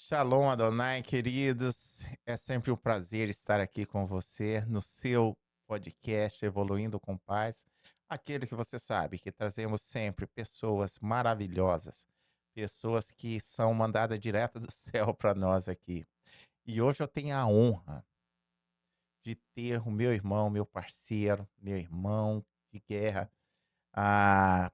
Shalom Adonai, queridos. É sempre um prazer estar aqui com você no seu podcast Evoluindo com Paz. Aquele que você sabe que trazemos sempre pessoas maravilhosas, pessoas que são mandadas direto do céu para nós aqui. E hoje eu tenho a honra de ter o meu irmão, meu parceiro, meu irmão de guerra,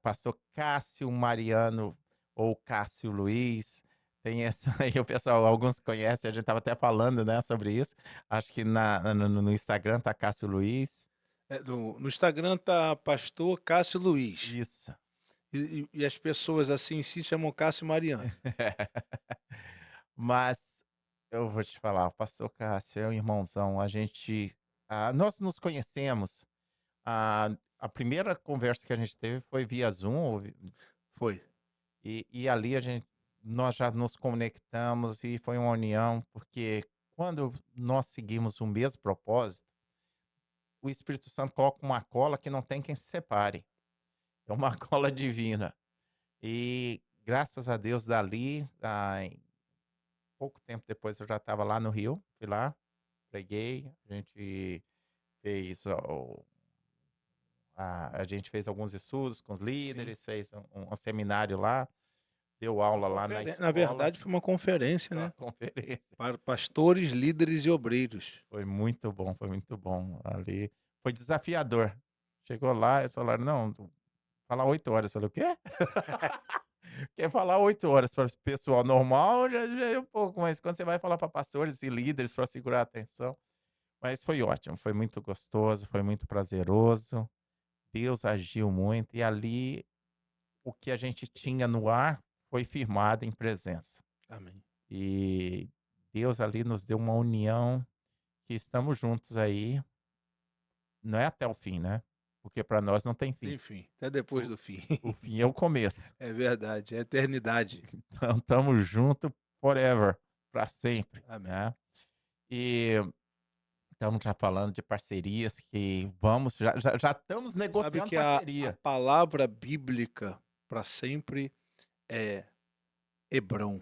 pastor Cássio Mariano ou Cássio Luiz. Tem essa aí, o pessoal, alguns conhecem, a gente estava até falando, né, sobre isso. Acho que no Instagram tá Cássio Luiz. No Instagram tá pastor Cássio Luiz. Isso. E as pessoas assim se chamam Cássio Mariano. Mas eu vou te falar, o pastor Cássio é um irmãozão. Nós nos conhecemos. A primeira conversa que a gente teve foi via Zoom, Foi. e ali nós já nos conectamos e foi uma união, porque quando nós seguimos o mesmo propósito, o Espírito Santo coloca uma cola que não tem quem se separe. É uma cola divina. E graças a Deus dali, em pouco tempo depois eu já estava lá no Rio, fui lá, preguei, a gente fez a gente fez alguns estudos com os Sim. líderes, fez um seminário lá, deu Uma aula lá na conferen Na escola, verdade, foi uma conferência, uma né, conferência. para pastores, líderes e obreiros. Foi muito bom ali. Foi desafiador. Chegou lá, eles falaram: "Não, falar 8 horas". Eu falei: "O quê?" Quer falar 8 horas para o pessoal normal já é um pouco, mas quando você vai falar para pastores e líderes para segurar a atenção, mas foi ótimo, foi muito gostoso, foi muito prazeroso. Deus agiu muito e ali o que a gente tinha no ar foi firmado em presença. Amém. E Deus ali nos deu uma união que estamos juntos aí. Não é até o fim, né, porque para nós não tem fim. Enfim, até depois O do fim. o fim é o começo. É verdade, é eternidade. Então estamos junto forever, para sempre, Amém. né. E estamos já falando de parcerias que vamos já estamos Sabe negociando que a parceria. palavra bíblica para sempre é Hebron.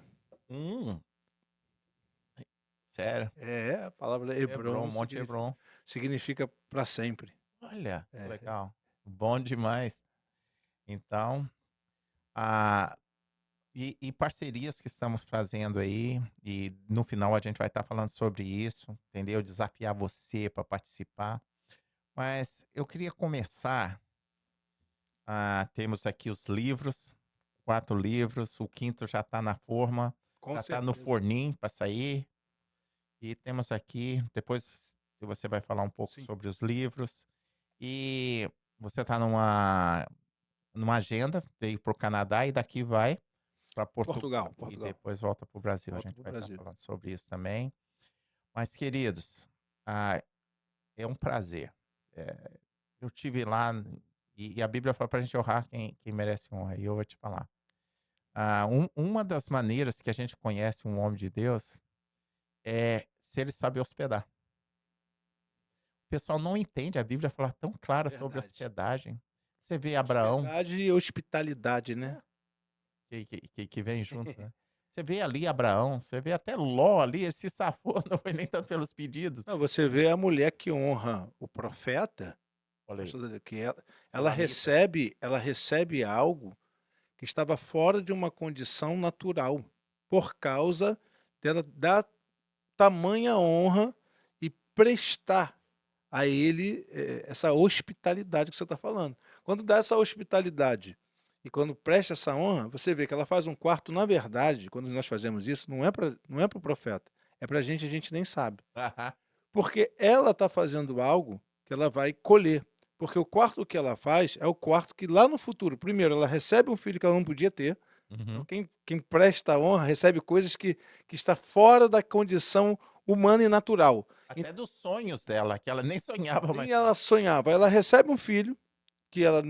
Hum, sério? É, a palavra Hebron, Hebron Monte Hebron. significa para sempre. Olha, que É. legal. Bom demais. Então, ah, e parcerias que estamos fazendo aí, e no final a gente vai estar falando sobre isso, entendeu? Desafiar você para participar. Mas eu queria começar. Temos aqui os livros, 4 livros, o quinto já está na forma, Com já está no certeza. forninho para sair. E temos aqui, depois você vai falar um pouco Sim. sobre os livros. E você está numa agenda, veio para o Canadá e daqui vai para Portugal Portugal, e Portugal. depois volta para o Brasil. A Volto gente para o vai estar Brasil. falando sobre isso também. Mas, queridos, ah, é um prazer. Eu tive lá e a Bíblia fala para a gente honrar quem merece honra. E eu vou te falar. Uma das maneiras que a gente conhece um homem de Deus é se ele sabe hospedar. O pessoal não entende a Bíblia falar tão clara sobre Verdade. hospedagem. Você vê Abraão, Hospedagem e hospitalidade, né. é, que vem junto, né? Você vê ali Abraão, você vê até Ló ali, ele se safou, não foi nem tanto pelos pedidos. Não, você vê a mulher que honra o profeta, Olha aí, pastor, que ela Sulamita. recebe algo que estava fora de uma condição natural, por causa dela dar tamanha honra e prestar a ele, essa hospitalidade que você está falando. Quando dá essa hospitalidade e quando presta essa honra, você vê que ela faz um quarto, na verdade, quando nós fazemos isso, não é para o profeta, é para a gente nem sabe. Porque ela está fazendo algo que ela vai colher. Porque o quarto que ela faz é o quarto que lá no futuro, primeiro, ela recebe um filho que ela não podia ter. Então, Uhum. quem presta honra recebe coisas que está fora da condição humana e natural. Até dos sonhos dela, que ela nem sonhava Nem mais ela ter. sonhava. Ela recebe um filho que ela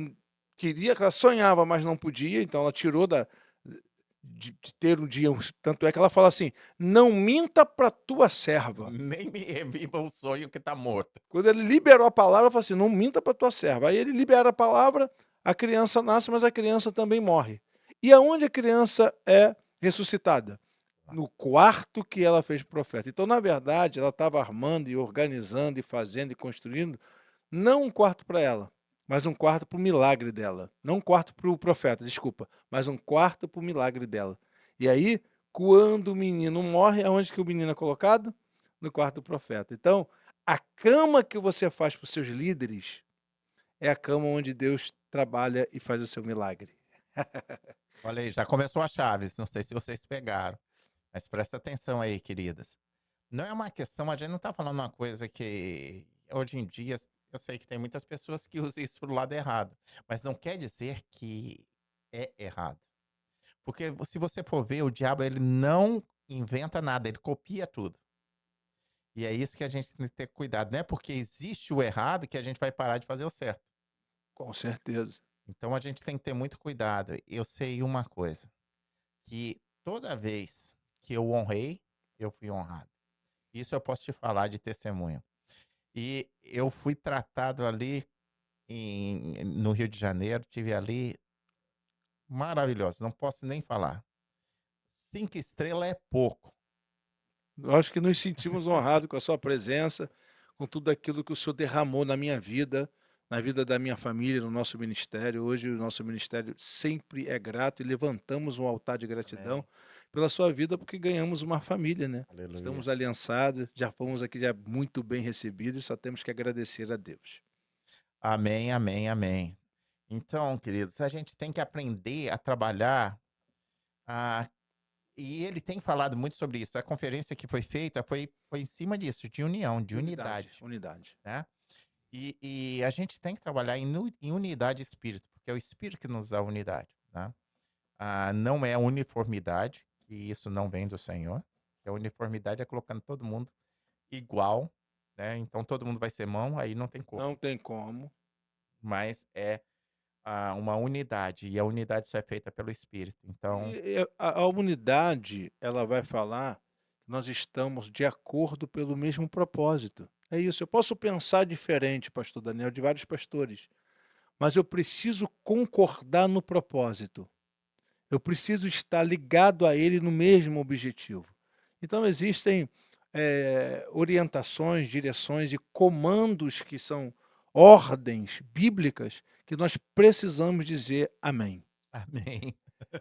queria, que ela sonhava, mas não podia, então ela tirou de ter um dia. Tanto é que ela fala assim: não minta para tua serva. Nem me reviva o sonho que tá morto. Quando ele liberou a palavra, ela fala assim: não minta para tua serva. Aí ele libera a palavra, a criança nasce, mas a criança também morre. E aonde a criança é ressuscitada? no quarto que ela fez para o profeta. Então, na verdade, ela estava armando e organizando e fazendo e construindo, não um quarto para ela, mas um quarto para o milagre dela. Não um quarto para o profeta, desculpa, mas um quarto para o milagre dela. E aí, quando o menino morre, aonde que o menino é colocado? No quarto do profeta. Então, a cama que você faz para os seus líderes é a cama onde Deus trabalha e faz o seu milagre. Olha aí, já começou as chaves, não sei se vocês pegaram, mas presta atenção aí, queridas. Não é uma questão, a gente não está falando uma coisa que hoje em dia eu sei que tem muitas pessoas que usam isso para o lado errado, mas não quer dizer que é errado. Porque se você for ver, o diabo ele não inventa nada, ele copia tudo. E é isso que a gente tem que ter cuidado. Não é porque existe o errado que a gente vai parar de fazer o certo. Com certeza. Então a gente tem que ter muito cuidado. Eu sei uma coisa, que toda vez que eu honrei, eu fui honrado. Isso eu posso te falar de testemunho. E eu fui tratado ali no Rio de Janeiro, tive ali maravilhoso, não posso nem falar. 5 estrelas é pouco. Nós que nos sentimos honrados com a sua presença, com tudo aquilo que o Senhor derramou na minha vida, na vida da minha família, no nosso ministério. Hoje o nosso ministério sempre é grato e levantamos um altar de gratidão Amém. pela sua vida, porque ganhamos uma família, né? Aleluia. Estamos aliançados, já fomos aqui já muito bem recebidos, só temos que agradecer a Deus. Amém, amém, amém. Então, queridos, a gente tem que aprender a trabalhar, ah, e ele tem falado muito sobre isso. A conferência que foi feita foi em cima disso, de união, de Unidade, unidade, unidade. né? E a gente tem que trabalhar em unidade de espírito, porque é o espírito que nos dá unidade, né? Não é uniformidade, que isso não vem do Senhor. A uniformidade é colocando todo mundo igual, né? Então todo mundo vai ser mão, aí não tem como. Não tem como. Mas é uma unidade, e a unidade só é feita pelo Espírito. Então, A unidade, ela vai falar que nós estamos de acordo pelo mesmo propósito. É isso. Eu posso pensar diferente, pastor Daniel, de vários pastores, mas eu preciso concordar no propósito. Eu preciso estar ligado a ele no mesmo objetivo. Então, existem orientações, direções e comandos que são ordens bíblicas que nós precisamos dizer amém. amém.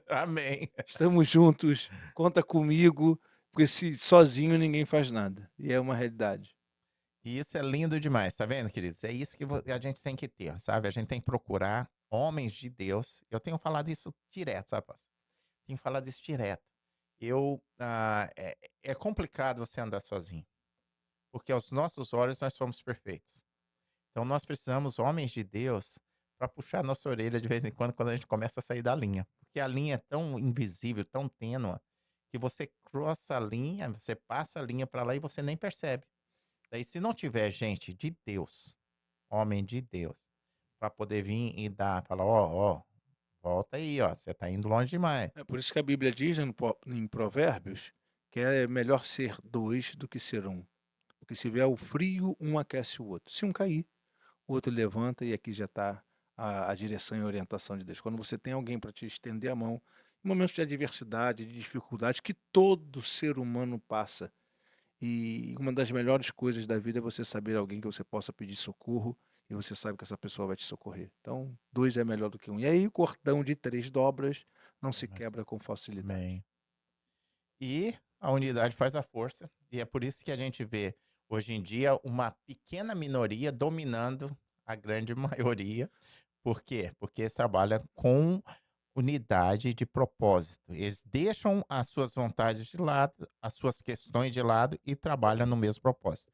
Amém. Estamos juntos, conta comigo, porque sozinho ninguém faz nada. E é uma realidade. E isso é lindo demais, tá vendo, queridos? É isso que a gente tem que ter, sabe? A gente tem que procurar homens de Deus. Eu tenho falado isso direto, sabe, pastor? Tenho falado isso direto. É complicado você andar sozinho, porque aos nossos olhos nós somos perfeitos. Então nós precisamos homens de Deus para puxar nossa orelha de vez em quando a gente começa a sair da linha. Porque a linha é tão invisível, tão tênua, que você crossa a linha, você passa a linha para lá e você nem percebe. Daí, se não tiver gente de Deus, homem de Deus, para poder vir e falar, ó, volta aí, ó, você tá indo longe demais. É por isso que a Bíblia diz em Provérbios que é melhor ser dois do que ser um. Porque se vier o frio, um aquece o outro. Se um cair, o outro levanta e aqui já está a direção e a orientação de Deus. Quando você tem alguém para te estender a mão, em momentos de adversidade, de dificuldade, que todo ser humano passa. E uma das melhores coisas da vida é você saber alguém que você possa pedir socorro e você sabe que essa pessoa vai te socorrer. Então, dois é melhor do que um. E aí, o cordão de 3 dobras não se Amém. quebra com facilidade. Amém. E a unidade faz a força, e é por isso que a gente vê hoje em dia uma pequena minoria dominando a grande maioria. Por quê? Porque eles trabalham com unidade de propósito. Eles deixam as suas vontades de lado, as suas questões de lado e trabalham no mesmo propósito.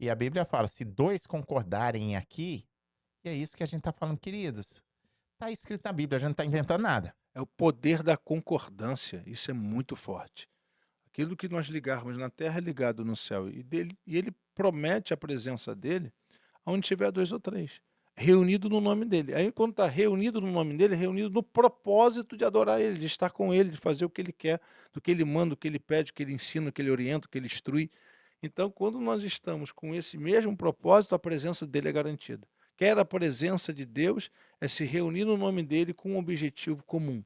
E a Bíblia fala: se dois concordarem aqui, e é isso que a gente está falando, queridos. Está escrito na Bíblia, a gente não está inventando nada. É o poder da concordância, isso é muito forte. Aquilo que nós ligarmos na terra é ligado no céu. E ele promete a presença dele onde tiver 2 ou 3, reunido no nome dele. Aí, quando está reunido no nome dele, é reunido no propósito de adorar ele, de estar com ele, de fazer o que ele quer, do que ele manda, o que ele pede, o que ele ensina, o que ele orienta, o que ele instrui. Então, quando nós estamos com esse mesmo propósito, a presença dele é garantida. Quer a presença de Deus é se reunir no nome dele com um objetivo comum: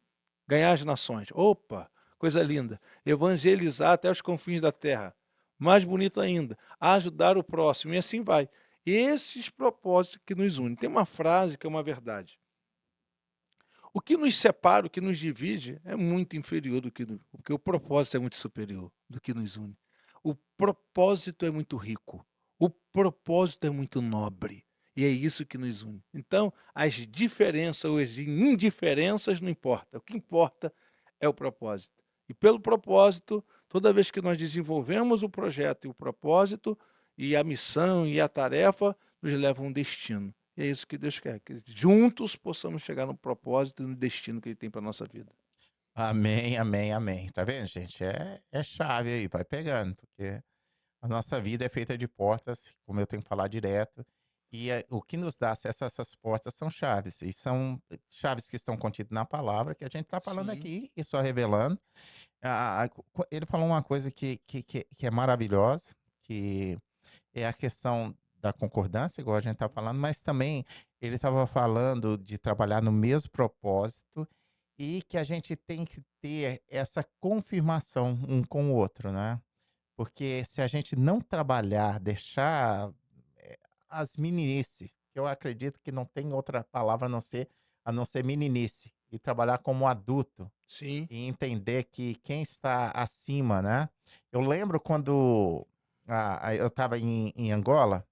ganhar as nações. Opa! coisa linda. Evangelizar até os confins da terra. Mais bonito ainda, ajudar o próximo, e assim vai. Esses propósitos que nos unem. Tem uma frase que é uma verdade. O que nos separa, o que nos divide, é muito inferior do que porque o propósito é muito superior do que nos une. O propósito é muito rico, o propósito é muito nobre, e é isso que nos une. Então, as diferenças ou as indiferenças não importa, o que importa é o propósito. E pelo propósito, toda vez que nós desenvolvemos o projeto e o propósito, e a missão e a tarefa, nos leva a um destino. E é isso que Deus quer, que juntos possamos chegar no propósito e no destino que Ele tem para a nossa vida. Amém, amém, amém. Tá vendo, gente? É chave aí, vai pegando, porque a nossa vida é feita de portas, como eu tenho que falar direto, e o que nos dá acesso a essas portas são chaves, e são chaves que estão contidas na palavra que a gente está falando Sim, aqui e só revelando. Ele falou uma coisa que é maravilhosa, que é a questão da concordância, igual a gente está falando, mas também ele estava falando de trabalhar no mesmo propósito e que a gente tem que ter essa confirmação um com o outro, né? Porque se a gente não trabalhar, deixar as meninice, que eu acredito que não tem outra palavra a não ser meninice, e trabalhar como adulto sim, e entender que quem está acima, né? Eu lembro quando eu estava em Angola,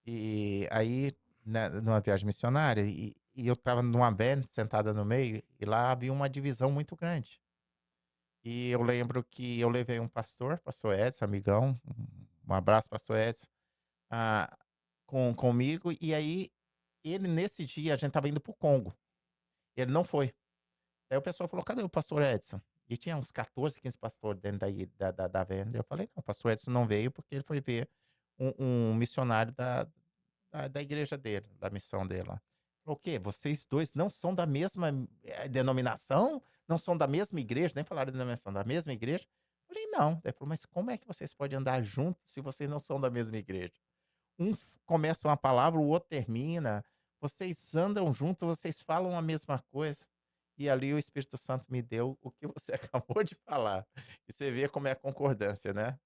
e aí, né, numa viagem missionária, e eu estava numa van sentada no meio, e lá havia uma divisão muito grande. E eu lembro que eu levei um pastor, pastor Edson, amigão, um abraço, pastor Edson, ah, comigo, e aí ele nesse dia, a gente estava indo para o Congo, ele não foi. Aí o pessoal falou: "Cadê o pastor Edson?" E tinha uns 14, 15 pastores dentro daí da venda. Eu falei: "Não, o pastor Edson não veio porque ele foi ver um missionário da igreja dele, da missão dele lá." Falou: "O quê? Vocês 2 não são da mesma, denominação? Não são da mesma igreja?" Nem falaram de denominação, da mesma igreja? Eu falei: "Não." Daí ele falou: "Mas como é que vocês podem andar juntos se vocês não são da mesma igreja? Um começa uma palavra, o outro termina. Vocês andam juntos, vocês falam a mesma coisa." E ali o Espírito Santo me deu o que você acabou de falar. E você vê como é a concordância, né?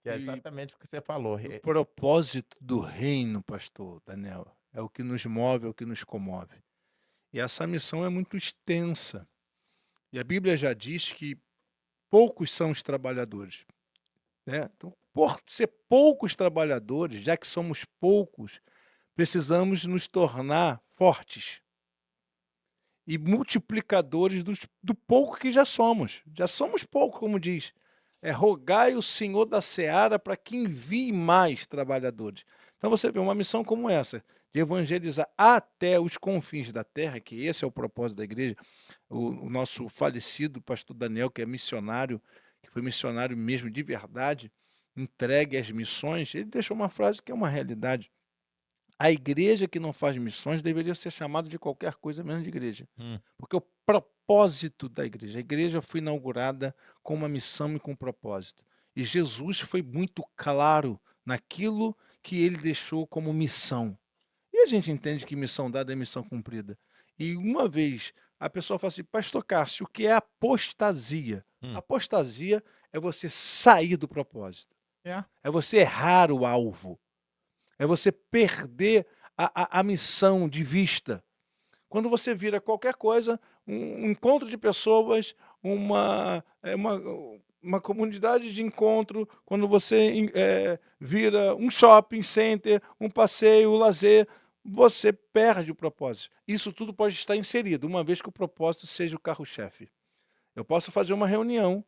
Que é e exatamente o que você falou. o propósito do reino, pastor Daniel, é o que nos move, é o que nos comove. E essa missão é muito extensa. E a Bíblia já diz que poucos são os trabalhadores, né? Então, por ser poucos trabalhadores, já que somos poucos, precisamos nos tornar fortes e multiplicadores do pouco que já somos. Já somos pouco, como diz. É rogai o Senhor da seara para que envie mais trabalhadores. Então você vê uma missão como essa, de evangelizar até os confins da terra, que esse é o propósito da igreja. O nosso falecido pastor Daniel, que é missionário, que foi missionário mesmo de verdade, entregue às missões, ele deixou uma frase que é uma realidade. A igreja que não faz missões deveria ser chamada de qualquer coisa menos de igreja. Hum, Porque o propósito da igreja, a igreja foi inaugurada com uma missão e com um propósito. E Jesus foi muito claro naquilo que ele deixou como missão. E a gente entende que missão dada é missão cumprida. E uma vez a pessoa fala assim, pastor Cássio, o que é apostasia? hum. Apostasia é você sair do propósito, É. é você errar o alvo, é você perder a missão de vista. Quando você vira qualquer coisa, um encontro de pessoas, uma comunidade de encontro, quando você vira um shopping center, um passeio, um lazer, você perde o propósito. Isso tudo pode estar inserido, uma vez que o propósito seja o carro-chefe. Eu posso fazer uma reunião,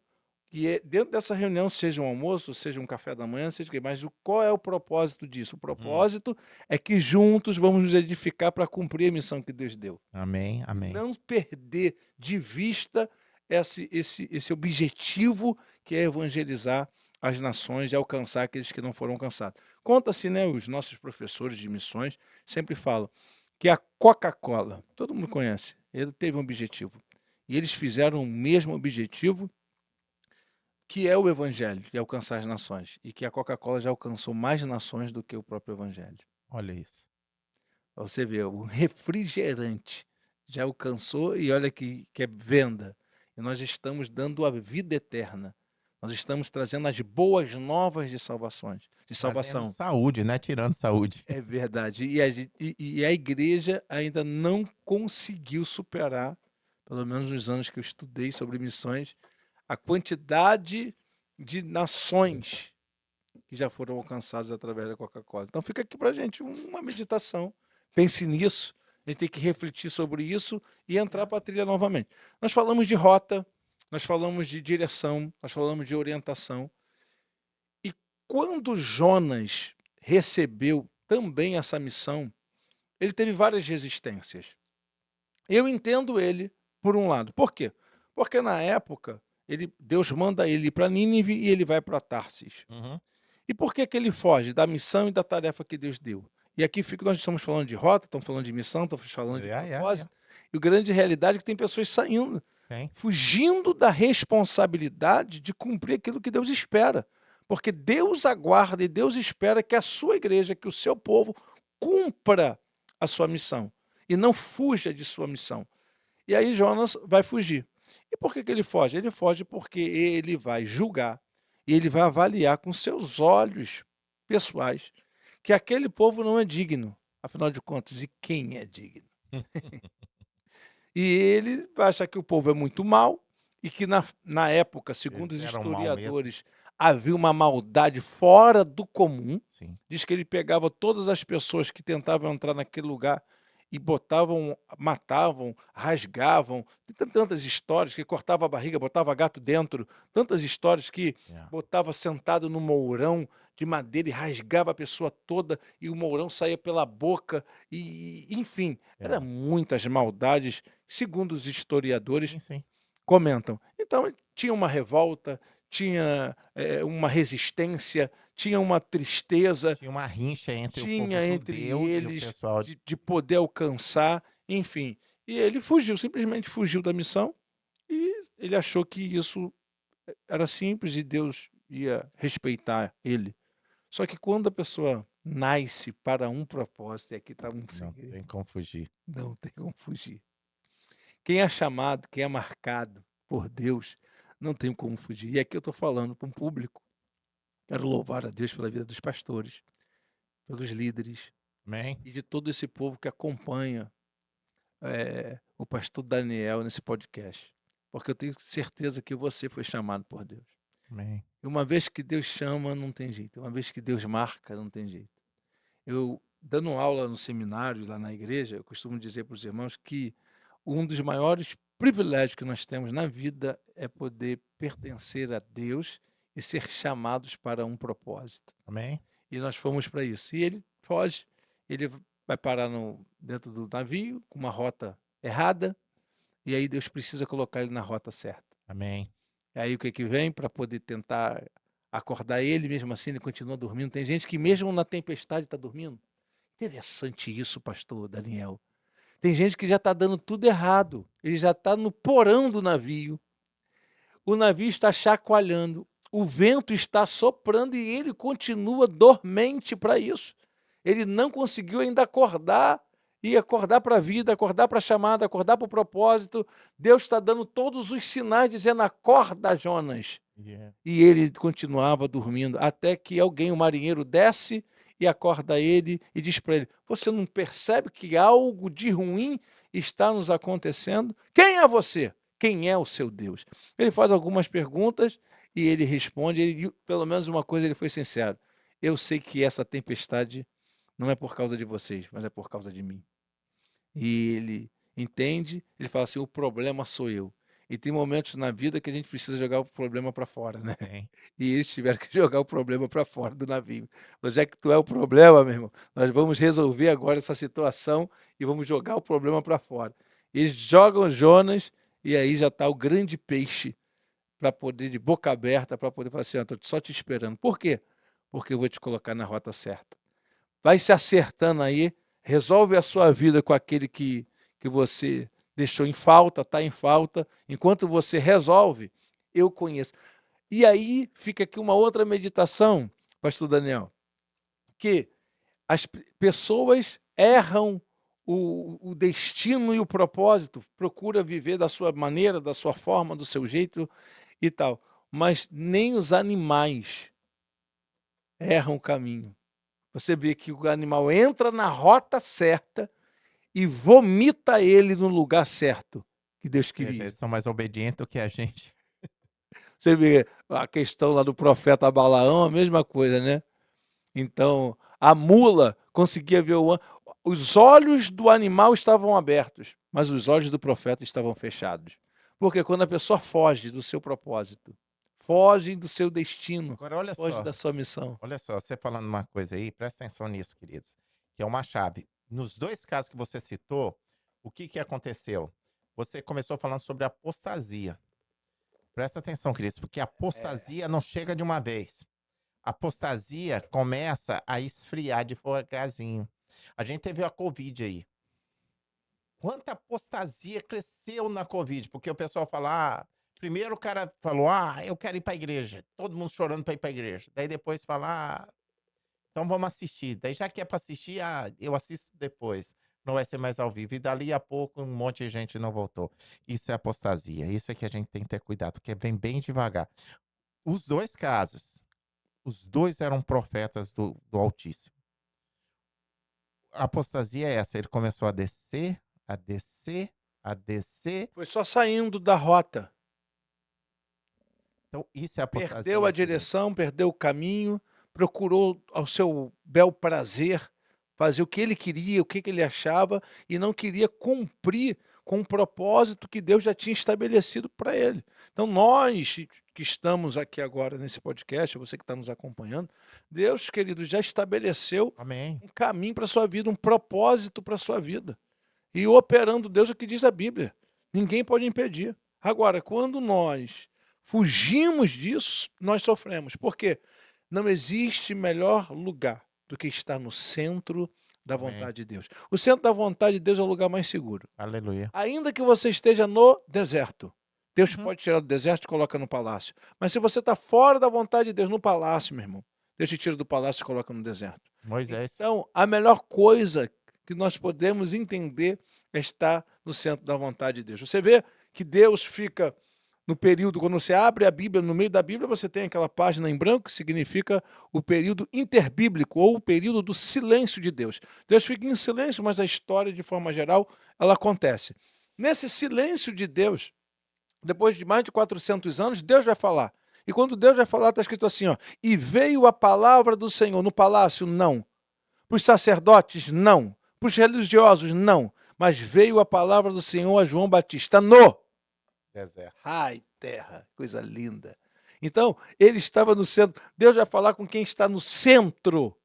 que dentro dessa reunião, seja um almoço, seja um café da manhã, seja o quê, mas qual é o propósito disso? O Hum. propósito é que juntos vamos nos edificar para cumprir a missão que Deus deu. Amém, E amém. não perder de vista esse objetivo que é evangelizar as nações e alcançar aqueles que não foram alcançados. Conta-se, né, os nossos professores de missões sempre falam que a Coca-Cola, todo mundo conhece, ele teve um objetivo. E eles fizeram o mesmo objetivo que é o evangelho, que é alcançar as nações. E que a Coca-Cola já alcançou mais nações do que o próprio evangelho. Olha isso. Pra você ver, o refrigerante já alcançou e olha que é venda. e nós estamos dando a vida eterna. Nós estamos trazendo as boas novas de Trazendo salvação. saúde, né, tirando saúde. É verdade. E a igreja ainda não conseguiu superar, pelo menos nos anos que eu estudei sobre missões, a quantidade de nações que já foram alcançadas através da Coca-Cola. Então fica aqui para a gente uma meditação. Pense nisso. A gente tem que refletir sobre isso e entrar para a trilha novamente. Nós falamos de rota, nós falamos de direção, nós falamos de orientação. E quando Jonas recebeu também essa missão, ele teve várias resistências. Eu entendo ele por um lado. Por quê? Porque na época Deus manda ele ir para Nínive e ele vai para Tarsis. Uhum. E por que ele foge da missão e da tarefa que Deus deu? E aqui nós estamos falando de rota, estamos falando de missão, estamos falando de Yeah. propósito. E a grande realidade é que tem pessoas saindo, Tem. fugindo da responsabilidade de cumprir aquilo que Deus espera. Porque Deus aguarda e Deus espera que a sua igreja, que o seu povo cumpra a sua missão e não fuja de sua missão. E aí Jonas vai fugir. E por que ele foge? Ele foge porque ele vai julgar e ele vai avaliar com seus olhos pessoais que aquele povo não é digno. Afinal de contas, e quem é digno? E ele vai achar que o povo é muito mau e que na época, segundo os Eles eram mal mesmo. historiadores, havia uma maldade fora do comum. Sim. Diz que ele pegava todas as pessoas que tentavam entrar naquele lugar e matavam, rasgavam. Tem tantas histórias que cortava a barriga, botava gato dentro. Tantas histórias que Yeah. botava sentado no mourão de madeira e rasgava a pessoa toda e o mourão saía pela boca. E enfim, eram muitas maldades, segundo os historiadores Sim. comentam. Então, tinha uma revolta, tinha uma resistência, tinha uma tristeza, Tinha uma rincha entre o povo tinha entre judeu e o eles pessoal de poder alcançar, enfim. E ele fugiu, simplesmente fugiu da missão e ele achou que isso era simples e Deus ia respeitar ele. Só que quando a pessoa nasce para um propósito, e aqui está um não segredo, tem como fugir. não tem como fugir. Quem é chamado, quem é marcado por Deus, não tem como fugir. E aqui eu estou falando para um público. Quero louvar a Deus pela vida dos pastores, pelos líderes Amém. e de todo esse povo que acompanha o pastor Daniel nesse podcast. Porque eu tenho certeza que você foi chamado por Deus. Amém. E uma vez que Deus chama, não tem jeito. Uma vez que Deus marca, não tem jeito. Eu, dando aula no seminário, lá na igreja, eu costumo dizer para os irmãos que um dos maiores privilégios que nós temos na vida é poder pertencer a Deus e ser chamados para um propósito. Amém. E nós fomos para isso. E ele foge, ele vai parar dentro do navio, com uma rota errada, e aí Deus precisa colocar ele na rota certa. Amém. Aí o que vem para poder tentar acordar ele, mesmo assim ele continua dormindo. Tem gente que mesmo na tempestade está dormindo. Interessante isso, pastor Daniel. Tem gente que já está dando tudo errado. Ele já está no porão do navio. O navio está chacoalhando. O vento está soprando e ele continua dormente para isso. Ele não conseguiu ainda acordar e acordar para a vida, acordar para a chamada, acordar para o propósito. Deus está dando todos os sinais, dizendo: acorda, Jonas. Yeah. E ele continuava dormindo, até que alguém, o marinheiro, desce e acorda ele e diz para ele: você não percebe que algo de ruim está nos acontecendo? Quem é você? Quem é o seu Deus? Ele faz algumas perguntas e ele responde, pelo menos uma coisa, ele foi sincero: eu sei que essa tempestade não é por causa de vocês, mas é por causa de mim. E ele entende, ele fala assim: o problema sou eu. E tem momentos na vida que a gente precisa jogar o problema para fora, né? Amém. E eles tiveram que jogar o problema para fora do navio. Mas já que tu é o problema, meu irmão, nós vamos resolver agora essa situação e vamos jogar o problema para fora. Eles jogam Jonas e aí já está o grande peixe para poder, de boca aberta, para poder falar assim: estou só te esperando. Por quê? Porque eu vou te colocar na rota certa. Vai se acertando aí, resolve a sua vida com aquele que você deixou em falta, está em falta. Enquanto você resolve, eu conheço. E aí fica aqui uma outra meditação, pastor Daniel, que as pessoas erram o destino e o propósito, procura viver da sua maneira, da sua forma, do seu jeito e tal. Mas nem os animais erram o caminho. Você vê que o animal entra na rota certa e vomita ele no lugar certo que Ou Deus seja, queria. eles são mais obedientes do que a gente. Você vê a questão lá do profeta Balaão, a mesma coisa, né? Então, a mula conseguia ver os olhos do animal estavam abertos, mas os olhos do profeta estavam fechados. Porque quando a pessoa foge do seu propósito, foge do seu destino, Agora foge da sua missão. olha só, você falando uma coisa aí, presta atenção nisso, queridos, que é uma chave. Nos 2 casos que você citou, o que que aconteceu? Você começou falando sobre apostasia. Presta atenção, queridos, porque a É. apostasia não chega de uma vez. A apostasia começa a esfriar devagarzinho. A gente teve a Covid aí. Quanta apostasia cresceu na Covid, porque o pessoal fala, primeiro o cara falou, eu quero ir para a igreja, todo mundo chorando para ir para a igreja. Daí depois fala, então vamos assistir. Daí já que é para assistir, eu assisto depois. Não vai ser mais ao vivo. E dali a pouco um monte de gente não voltou. Isso é apostasia. Isso é que a gente tem que ter cuidado, porque vem bem devagar. Os 2 casos, os 2 eram profetas do Altíssimo. A apostasia é essa, ele começou a descer, a descer, a descer. Foi só saindo da rota. Então isso é Perdeu a apostasia, querido. direção, perdeu o caminho, procurou ao seu bel prazer fazer o que ele queria, o que ele achava, e não queria cumprir com o propósito que Deus já tinha estabelecido para ele. Então, nós que estamos aqui agora nesse podcast, você que está nos acompanhando, Deus, querido, já estabeleceu Amém. um caminho para a sua vida, um propósito para a sua vida. E operando Deus é o que diz a Bíblia. Ninguém pode impedir. Agora, quando nós fugimos disso, nós sofremos. Por quê? Não existe melhor lugar do que estar no centro da Amém. vontade de Deus. O centro da vontade de Deus é o lugar mais seguro. Aleluia. Ainda que você esteja no deserto, Deus Uhum. pode tirar do deserto e te coloca no palácio. Mas se você está fora da vontade de Deus, no palácio, meu irmão, Deus te tira do palácio e coloca no deserto. Moisés. Então, a melhor coisa que nós podemos entender é estar no centro da vontade de Deus. Você vê que Deus fica no período, quando você abre a Bíblia, no meio da Bíblia você tem aquela página em branco que significa o período interbíblico ou o período do silêncio de Deus. Deus fica em silêncio, mas a história, de forma geral, ela acontece. Nesse silêncio de Deus, depois de mais de 400 anos, Deus vai falar. E quando Deus vai falar, está escrito assim, ó, e veio a palavra do Senhor no palácio? Não. Para os sacerdotes? Não. Para os religiosos? Não. Mas veio a palavra do Senhor a João Batista no Deserto. Ai, terra, coisa linda. Então, ele estava no centro. Deus vai falar com quem está no centro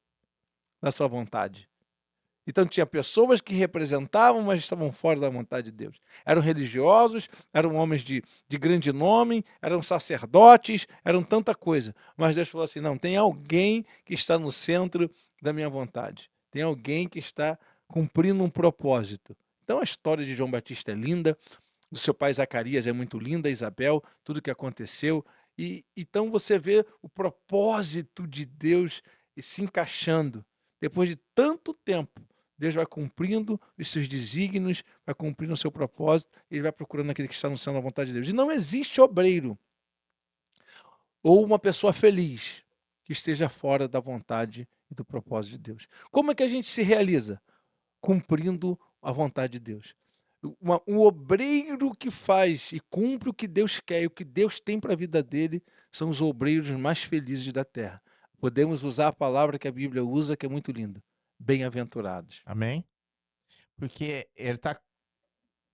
da sua vontade. Então, tinha pessoas que representavam, mas estavam fora da vontade de Deus. Eram religiosos, eram homens de grande nome, eram sacerdotes, eram tanta coisa. Mas Deus falou assim: não, tem alguém que está no centro da minha vontade. Tem alguém que está cumprindo um propósito. Então, a história de João Batista é linda, do seu pai Zacarias é muito linda, Isabel, tudo que aconteceu. E então você vê o propósito de Deus se encaixando. Depois de tanto tempo, Deus vai cumprindo os seus desígnios, vai cumprindo o seu propósito, ele vai procurando aquele que está no céu da vontade de Deus. E não existe obreiro ou uma pessoa feliz que esteja fora da vontade e do propósito de Deus. Como é que a gente se realiza? Cumprindo a vontade de Deus. Um obreiro que faz e cumpre o que Deus quer e o que Deus tem para a vida dele são os obreiros mais felizes da terra. Podemos usar a palavra que a Bíblia usa, que é muito linda. Bem-aventurados. Amém? Porque ele está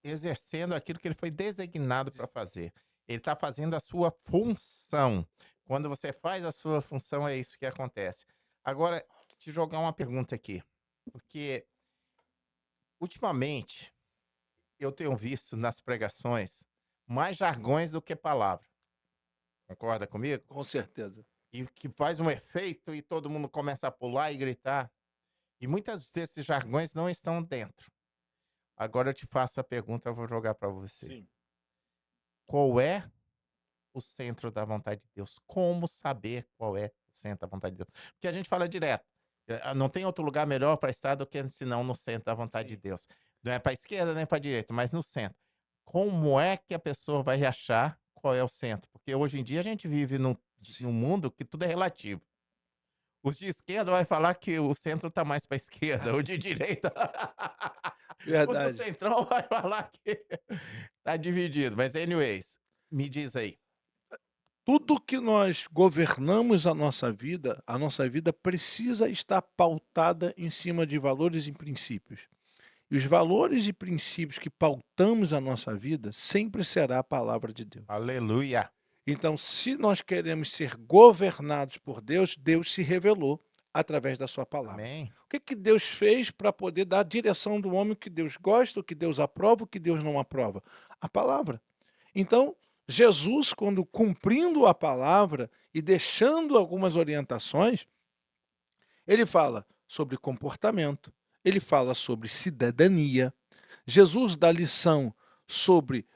exercendo aquilo que ele foi designado para fazer. Ele está fazendo a sua função. Quando você faz a sua função, é isso que acontece. Agora, te jogar uma pergunta aqui. Porque, ultimamente, eu tenho visto nas pregações mais jargões do que palavra. Concorda comigo? Com certeza. E que faz um efeito e todo mundo começa a pular e gritar. E muitos desses jargões não estão dentro. Agora eu te faço a pergunta, eu vou jogar para você. Sim. Qual é o centro da vontade de Deus? Como saber qual é o centro da vontade de Deus? Porque a gente fala direto. Não tem outro lugar melhor para estar do que senão no centro da vontade de Sim, Deus. Não é para a esquerda nem para a direita, mas no centro. Como é que a pessoa vai achar qual é o centro? Porque hoje em dia a gente vive num sim. mundo que tudo é relativo. Os de esquerda vai falar que o centro está mais para a esquerda, o de direita o do Verdade. centrão vai falar que tá dividido, mas anyways, me diz aí. Tudo que nós governamos a nossa vida precisa estar pautada em cima de valores e princípios. E os valores e princípios que pautamos a nossa vida sempre será a palavra de Deus. Aleluia. Então, se nós queremos ser governados por Deus, Deus se revelou através da sua palavra. Amém. O que que Deus fez para poder dar a direção do homem, o que Deus gosta, o que Deus aprova, o que Deus não aprova? A palavra. Então, Jesus, quando cumprindo a palavra e deixando algumas orientações, ele fala sobre comportamento, ele fala sobre cidadania. Jesus dá lição sobre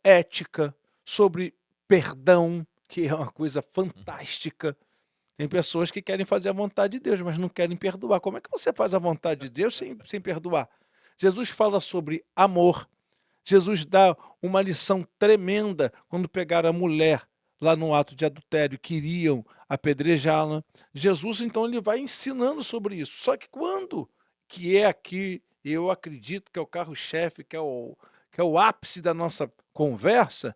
ética, sobre perdão, que é uma coisa Uhum. fantástica. Tem pessoas que querem fazer a vontade de Deus, mas não querem perdoar. Como é que você faz a vontade de Deus sem perdoar? Jesus fala sobre amor. Jesus dá uma lição tremenda quando pegaram a mulher lá no ato de adultério, queriam apedrejá-la. Jesus, então, ele vai ensinando sobre isso. Só que quando, que é aqui, eu acredito que é o carro-chefe, que é o ápice da nossa conversa,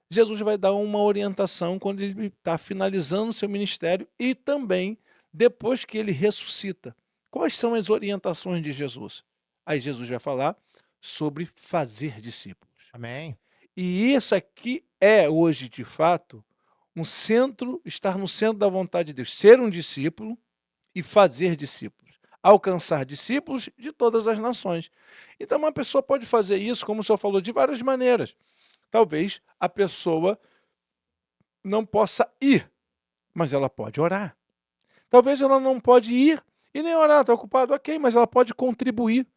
Jesus vai dar uma orientação quando ele está finalizando o seu ministério e também depois que ele ressuscita. Quais são as orientações de Jesus? Aí Jesus vai falar sobre fazer discípulos. Amém. E isso aqui é hoje, de fato, estar no centro da vontade de Deus, ser um discípulo e fazer discípulos, alcançar discípulos de todas as nações. Então, uma pessoa pode fazer isso, como o senhor falou, de várias maneiras. Talvez a pessoa não possa ir, mas ela pode orar. Talvez ela não pode ir e nem orar, está ocupado, ok, mas ela pode contribuir.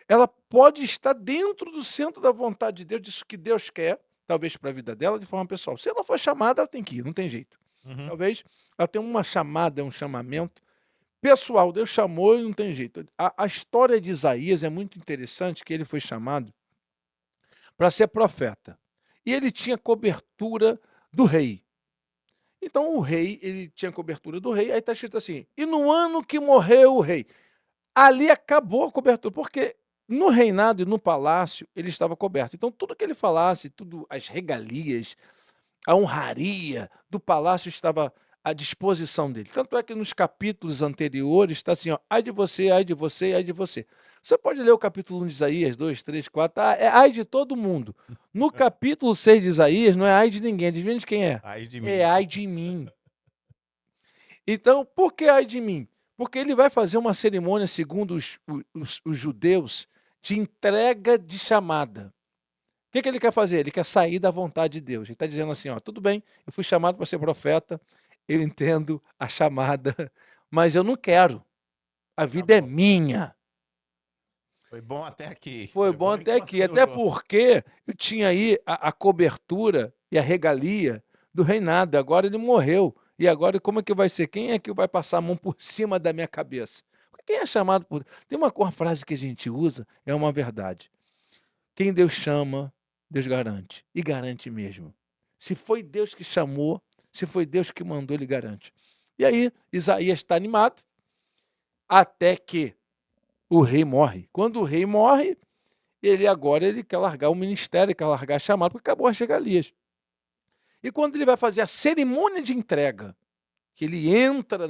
Ela pode estar dentro do centro da vontade de Deus, disso que Deus quer, talvez para a vida dela, de forma pessoal. Se ela for chamada, ela tem que ir, não tem jeito. Uhum. Talvez ela tenha uma chamada, um chamamento pessoal. Deus chamou e não tem jeito. A história de Isaías é muito interessante, que ele foi chamado para ser profeta. E ele tinha cobertura do rei. Então o rei, ele tinha cobertura do rei, aí está escrito assim: e no ano que morreu o rei, ali acabou a cobertura, porque no reinado e no palácio ele estava coberto. Então tudo que ele falasse, tudo as regalias, a honraria do palácio estava à disposição dele. Tanto é que nos capítulos anteriores está assim, ó, ai de você, ai de você, ai de você. Você pode ler o capítulo 1 de Isaías, 2, 3, 4, é ai de todo mundo. No capítulo 6 de Isaías não é ai de ninguém, adivinha de quem é? Ai de É mim. ai de mim. Então, por que ai de mim? Porque ele vai fazer uma cerimônia, segundo os judeus, de entrega de chamada. O que, que ele quer fazer? Ele quer sair da vontade de Deus. Ele está dizendo assim: ó, tudo bem, eu fui chamado para ser profeta, eu entendo a chamada, mas eu não quero. A Tá vida é bom. minha. Foi bom até aqui. Foi Foi bom bom até enquanto aqui, até durou. porque eu tinha aí a cobertura e a regalia do reinado. Agora ele morreu. E agora como é que vai ser? Quem é que vai passar a mão por cima da minha cabeça? Quem é chamado por. Tem uma frase que a gente usa, é uma verdade. Quem Deus chama, Deus garante. E garante mesmo. Se foi Deus que chamou, se foi Deus que mandou, ele garante. E aí, Isaías está animado, até que o rei morre. Quando o rei morre, ele quer largar o ministério, quer largar a chamada, porque acabou as regalias. E quando ele vai fazer a cerimônia de entrega, que ele entra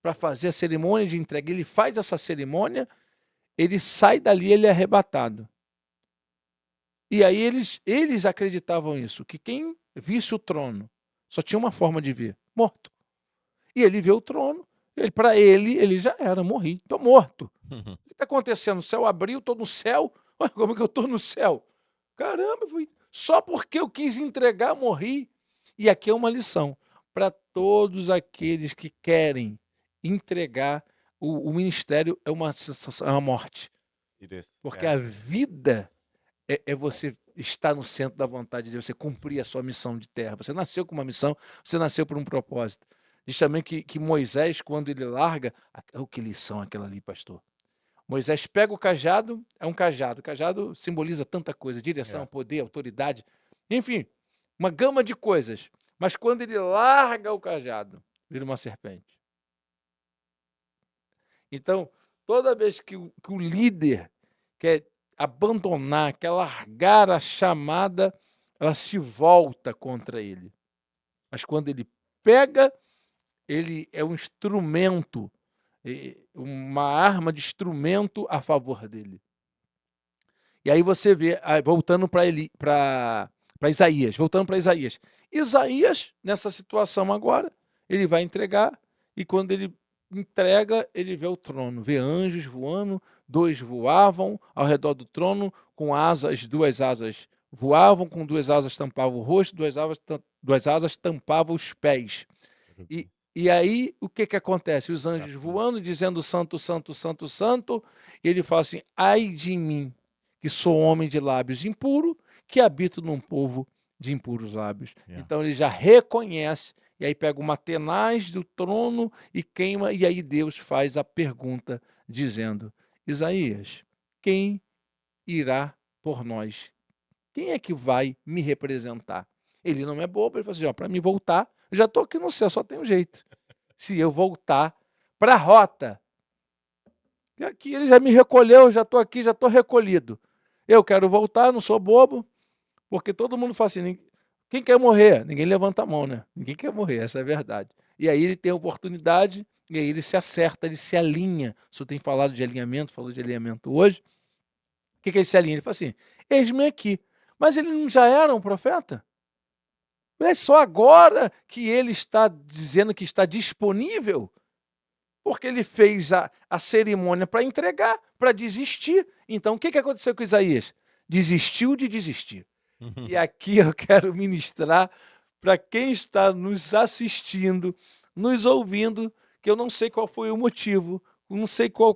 para fazer a cerimônia de entrega, ele faz essa cerimônia, ele sai dali, ele é arrebatado. E aí eles acreditavam isso, que quem visse o trono só tinha uma forma de ver, morto. E ele vê o trono, para ele já era, morri, estou morto. O que está acontecendo? O céu abriu, estou no céu. Ué, como é que eu estou no céu? Caramba, só porque eu quis entregar, morri. E aqui é uma lição para todos aqueles que querem entregar. O ministério é uma sensação, é uma morte. Porque É. a vida é você estar no centro da vontade de Deus, você cumprir a sua missão de terra. Você nasceu com uma missão, você nasceu por um propósito. Diz também que Moisés, quando ele larga, oh, que lição aquela ali, pastor. Moisés pega o cajado, é um cajado. O cajado simboliza tanta coisa, direção, É. poder, autoridade, enfim, uma gama de coisas. Mas quando ele larga o cajado, vira uma serpente. Então, toda vez que o líder quer abandonar, quer largar a chamada, ela se volta contra ele. Mas quando ele pega, ele é um instrumento, uma arma de instrumento a favor dele. E aí você vê, voltando para Isaías, Isaías, nessa situação agora, ele vai entregar, e quando ele entrega, ele vê o trono, vê anjos voando, 2 voavam ao redor do trono, com asas, 2 asas voavam, com 2 asas tampavam o rosto, 2 asas tampavam os pés. E aí, o que acontece? Os anjos voando, dizendo santo, santo, santo, santo, e ele fala assim, ai de mim, que sou homem de lábios impuro, que habito num povo de impuros lábios. Então ele já reconhece, e aí pega uma tenaz do trono e queima, e aí Deus faz a pergunta, dizendo, Isaías, quem irá por nós? Quem é que vai me representar? Ele não é bobo, ele fala assim, para me voltar, eu já estou aqui no céu, só tem um jeito. Se eu voltar para a rota, e aqui ele já me recolheu, já estou aqui, já estou recolhido. Eu quero voltar, não sou bobo, porque todo mundo fala assim, quem quer morrer? Ninguém levanta a mão, né? Ninguém quer morrer, essa é a verdade. E aí ele tem a oportunidade, e aí ele se acerta, ele se alinha. O senhor tem falado de alinhamento, falou de alinhamento hoje. O que ele se alinha? Ele fala assim, eis-me aqui. Mas ele não já era um profeta? É só agora que ele está dizendo que está disponível? Porque ele fez a cerimônia para entregar, para desistir. Então, o que aconteceu com Isaías? Desistiu de desistir. E aqui eu quero ministrar para quem está nos assistindo, nos ouvindo, que eu não sei qual foi o motivo, não sei qual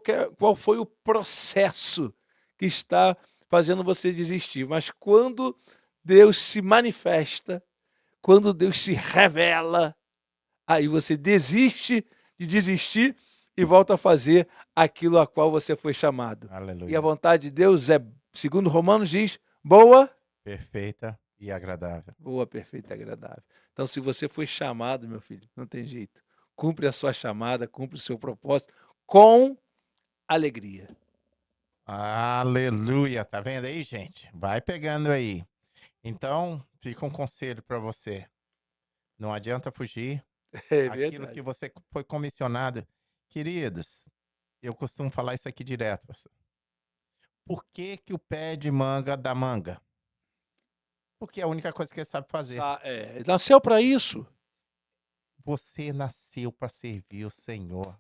foi o processo que está fazendo você desistir, mas quando Deus se manifesta, quando Deus se revela, aí você desiste de desistir e volta a fazer aquilo a qual você foi chamado. Aleluia. E a vontade de Deus é, segundo Romanos diz, boa, perfeita e agradável. Boa, perfeita e agradável. Então, se você foi chamado, meu filho, não tem jeito. Cumpre a sua chamada, cumpre o seu propósito com alegria. Aleluia, tá vendo aí, gente? Vai pegando aí. Então, fica um conselho para você. Não adianta fugir. É Aquilo verdade. que você foi comissionado. Queridos, eu costumo falar isso aqui direto, pastor. Por que que o pé de manga dá manga? Porque é a única coisa que ele sabe fazer. Nasceu para isso. Você nasceu para servir o Senhor.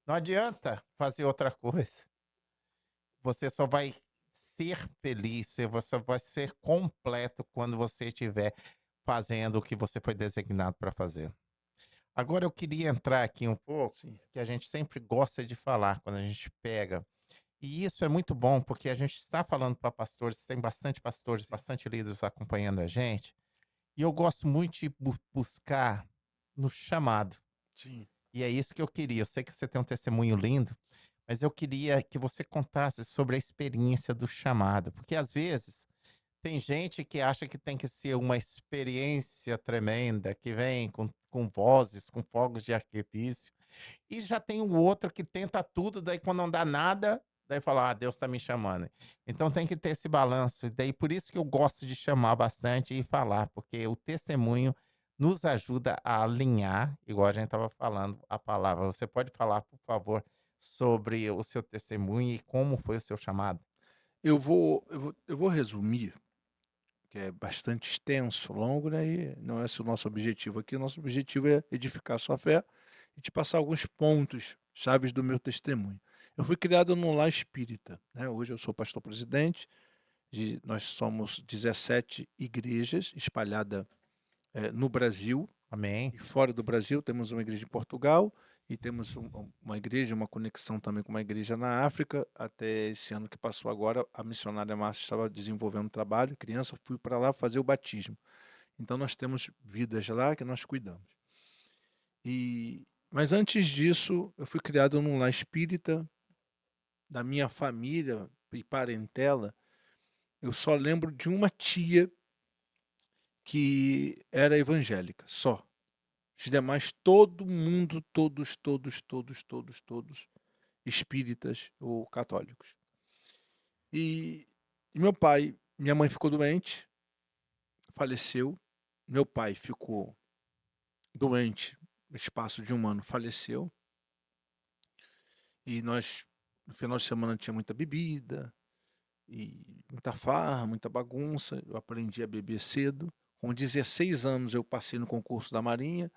Não adianta fazer outra coisa. Você só vai ser feliz, você vai ser completo quando você estiver fazendo o que você foi designado para fazer. Agora eu queria entrar aqui um pouco, Sim. que a gente sempre gosta de falar quando a gente pega. E isso é muito bom, porque a gente está falando para pastores, tem bastante pastores, bastante líderes acompanhando a gente. E eu gosto muito de buscar no chamado. Sim. E é isso que eu queria. Eu sei que você tem um testemunho lindo, mas eu queria que você contasse sobre a experiência do chamado. Porque às vezes tem gente que acha que tem que ser uma experiência tremenda, que vem com vozes, com fogos de artifício. E já tem o outro que tenta tudo, daí quando não dá nada, daí fala, Deus está me chamando. Então tem que ter esse balanço. E daí por isso que eu gosto de chamar bastante e falar, porque o testemunho nos ajuda a alinhar, igual a gente estava falando a palavra. Você pode falar, por favor, sobre o seu testemunho e como foi o seu chamado? Eu vou resumir, que é bastante extenso, longo, né? E não é esse o nosso objetivo aqui. O nosso objetivo é edificar a sua fé e te passar alguns pontos chaves do meu testemunho. Eu fui criado num lar espírita, né? Hoje eu sou pastor presidente. Nós somos 17 igrejas espalhadas no Brasil Amém. e fora do Brasil. Temos uma igreja em Portugal e temos uma igreja, uma conexão também com uma igreja na África. Até esse ano que passou agora, a missionária Márcia estava desenvolvendo um trabalho. Criança, fui para lá fazer o batismo. Então nós temos vidas lá que nós cuidamos. Mas antes disso, eu fui criado num lar espírita, da minha família e parentela. Eu só lembro de uma tia que era evangélica, só. Os demais, todo mundo, todos espíritas ou católicos. E minha mãe ficou doente, faleceu. Meu pai ficou doente no espaço de um ano, faleceu. E nós, no final de semana, tinha muita bebida, e muita farra, muita bagunça. Eu aprendi a beber cedo. Com 16 anos, eu passei no concurso da Marinha,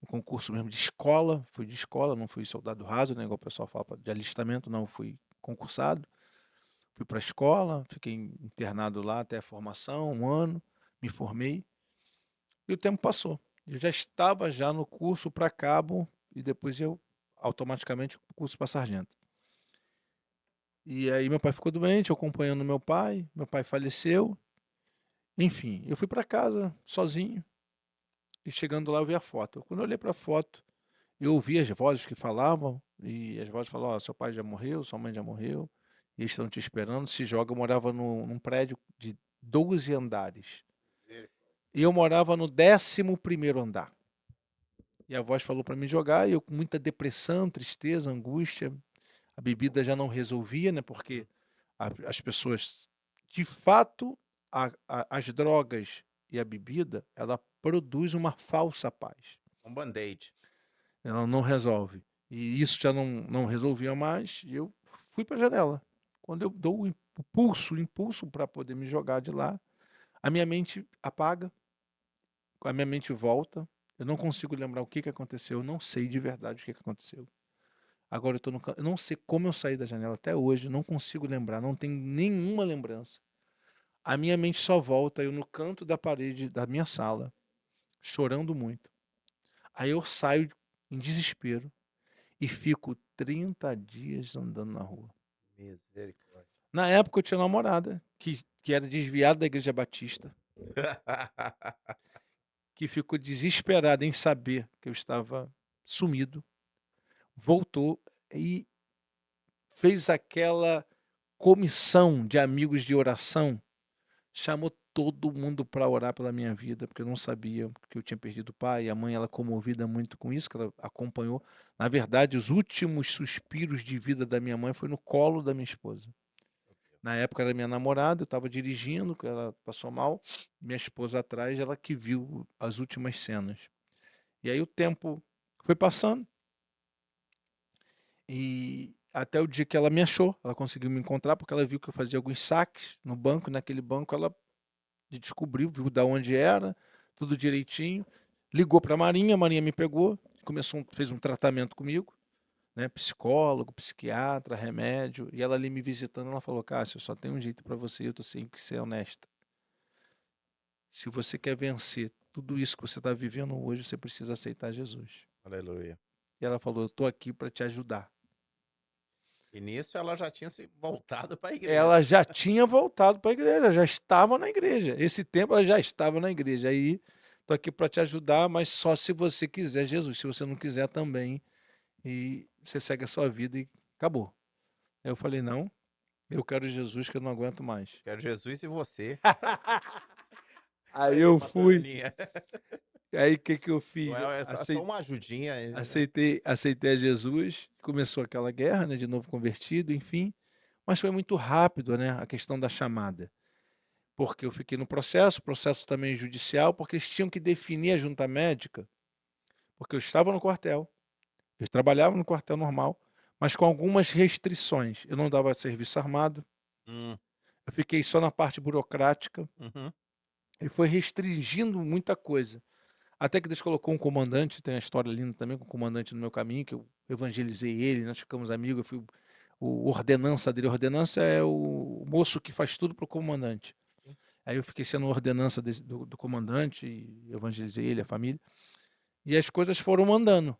um concurso mesmo de escola. Fui de escola, não fui soldado raso, né, igual o pessoal fala de alistamento, não, fui concursado. Fui para a escola, fiquei internado lá até a formação, um ano, me formei. E o tempo passou. Eu já estava já no curso para cabo e depois eu automaticamente curso para sargento. E aí meu pai ficou doente, eu acompanhando meu pai faleceu. Enfim, eu fui para casa sozinho e chegando lá eu vi a foto. Quando eu olhei para a foto, eu ouvi as vozes que falavam e as vozes falavam: "Ó, seu pai já morreu, sua mãe já morreu, e eles estão te esperando, se joga". Eu morava num prédio de 12 andares e eu morava no 11º andar. E a voz falou para me jogar e eu com muita depressão, tristeza, angústia. A bebida já não resolvia, né, porque as pessoas, de fato, as drogas e a bebida, ela produz uma falsa paz. Um band-aid. Ela não resolve. E isso já não resolvia mais, e eu fui para a janela. Quando eu dou o impulso para poder me jogar de lá, a minha mente apaga, a minha mente volta, eu não consigo lembrar o que que aconteceu, eu não sei de verdade o que que aconteceu. Agora eu tô no eu não sei como eu saí da janela até hoje, não consigo lembrar, não tenho nenhuma lembrança. A minha mente só volta eu no canto da parede da minha sala, chorando muito. Aí eu saio em desespero e fico 30 dias andando na rua. Misericórdia. Na época eu tinha namorada, que era desviada da Igreja Batista, que ficou desesperada em saber que eu estava sumido, voltou e fez aquela comissão de amigos de oração, chamou todo mundo para orar pela minha vida, porque eu não sabia que eu tinha perdido o pai. A mãe, ela comovida muito com isso, que ela acompanhou. Na verdade, os últimos suspiros de vida da minha mãe foi no colo da minha esposa. Na época era minha namorada, eu estava dirigindo, ela passou mal, minha esposa atrás, ela que viu as últimas cenas. E aí o tempo foi passando e até o dia que ela me achou, ela conseguiu me encontrar porque ela viu que eu fazia alguns saques no banco, naquele banco ela descobriu, viu da onde era, tudo direitinho, ligou para a Marinha me pegou, fez um tratamento comigo, né, psicólogo, psiquiatra, remédio, e ela ali me visitando, ela falou: "Cássio, só tem um jeito para você, eu tô sem que ser honesta. Se você quer vencer tudo isso que você está vivendo hoje, você precisa aceitar Jesus". Aleluia. E ela falou: "Eu tô aqui para te ajudar". E nisso ela já tinha se voltado para a igreja. Ela já tinha voltado para a igreja, já estava na igreja. Esse tempo ela já estava na igreja. Aí, tô aqui para te ajudar, mas só se você quiser Jesus. Se você não quiser também, e você segue a sua vida e acabou. Aí eu falei: "Não, eu quero Jesus que eu não aguento mais". Quero Jesus e você. Aí Aí, eu pastor fui. Aninha. Aí o que que eu Não fiz? é só uma ajudinha. Aceitei a Jesus. Começou aquela guerra, né, de novo convertido, enfim. Mas foi muito rápido, né, a questão da chamada. Porque eu fiquei no processo também judicial, porque eles tinham que definir a junta médica, porque eu estava no quartel, eu trabalhava no quartel normal, mas com algumas restrições. Eu não dava serviço armado, Hum, eu fiquei só na parte burocrática, uhum. e foi restringindo muita coisa. Até que Deus colocou um comandante, tem uma história linda também com o comandante no meu caminho, que eu evangelizei ele, nós ficamos amigos, eu fui o ordenança dele. Ordenança é o moço que faz tudo para o comandante. Aí eu fiquei sendo ordenança do comandante, e evangelizei ele, a família. E as coisas foram andando,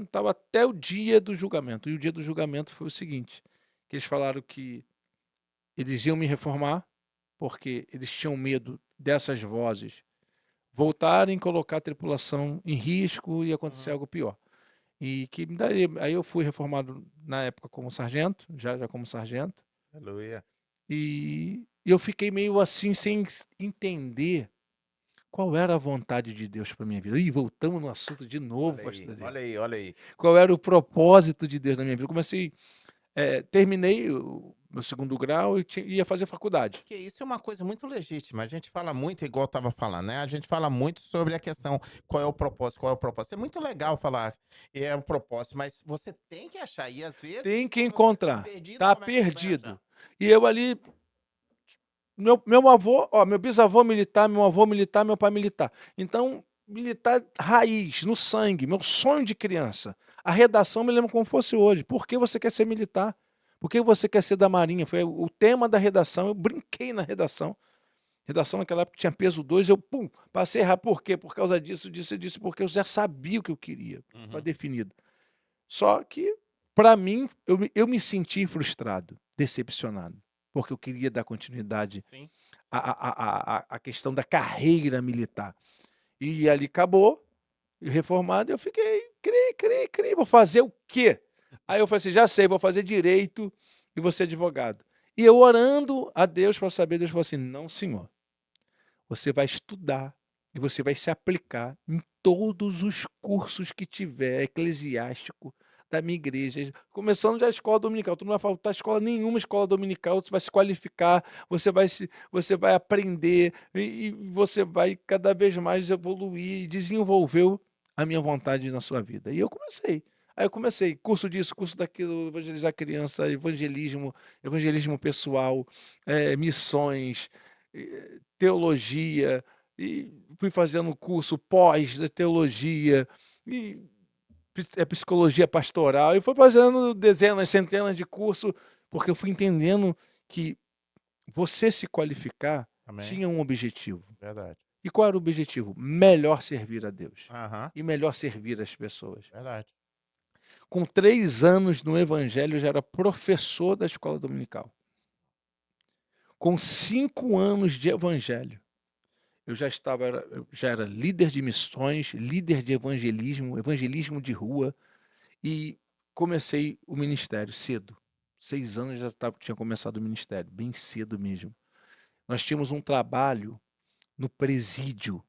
estava até o dia do julgamento. E o dia do julgamento foi o seguinte, que eles falaram que eles iam me reformar, porque eles tinham medo dessas vozes voltarem, colocar a tripulação em risco e acontecer Uhum. algo pior. E que daí, aí eu fui reformado na época como sargento, já como sargento, Aleluia. e eu fiquei meio assim sem entender qual era a vontade de Deus para minha vida. Ih, voltamos no assunto de novo, Olha aí, pastor Adriano. olha aí, olha aí. Qual era o propósito de Deus na minha vida? Eu comecei, terminei o meu segundo grau e ia fazer faculdade. Porque isso é uma coisa muito legítima. A gente fala muito, igual eu estava falando, né? A gente fala muito sobre a questão qual é o propósito, qual é o propósito. É muito legal falar é o propósito, mas você tem que achar. E às vezes, Tem que quando você está encontrar. perdido, Tá como é que você vai perdido. achar? E eu ali, meu avô, ó, meu bisavô militar, meu avô militar, meu pai militar. Então, militar raiz, no sangue, meu sonho de criança. A redação me lembro como fosse hoje. Por que você quer ser militar? Por que você quer ser da Marinha? Foi o tema da redação. Eu brinquei na redação. Redação naquela época tinha peso 2, eu pum, passei errado. Por quê? Por causa disso, disso e disso, porque eu já sabia o que eu queria. Estava Uhum. definido. Só que, para mim, eu me senti frustrado, decepcionado, porque eu queria dar continuidade Sim. à questão da carreira militar. E ali acabou, e reformado, eu fiquei, criei, vou fazer o quê? Aí eu falei assim, já sei, vou fazer direito e vou ser advogado. E eu orando a Deus para saber, Deus falou assim, não, senhor, você vai estudar e você vai se aplicar em todos os cursos que tiver eclesiástico da minha igreja, começando já a escola dominical. Tu não vai faltar escola nenhuma, escola dominical, você vai se qualificar, você vai aprender e você vai cada vez mais evoluir e desenvolver a minha vontade na sua vida. E eu comecei. Aí eu comecei, curso disso, curso daquilo, evangelizar criança, evangelismo pessoal, missões, teologia, e fui fazendo curso pós de teologia, e psicologia pastoral, e fui fazendo dezenas, centenas de cursos, porque eu fui entendendo que você se qualificar Amém. tinha um objetivo. Verdade. E qual era o objetivo? Melhor servir a Deus. Aham. E melhor servir as pessoas. Verdade. Com 3 anos no Evangelho, eu já era professor da escola dominical. Com 5 anos de Evangelho, eu já era líder de missões, líder de evangelismo, evangelismo de rua, e comecei o ministério cedo. 6 anos tinha começado o ministério, bem cedo mesmo. Nós tínhamos um trabalho no presídio,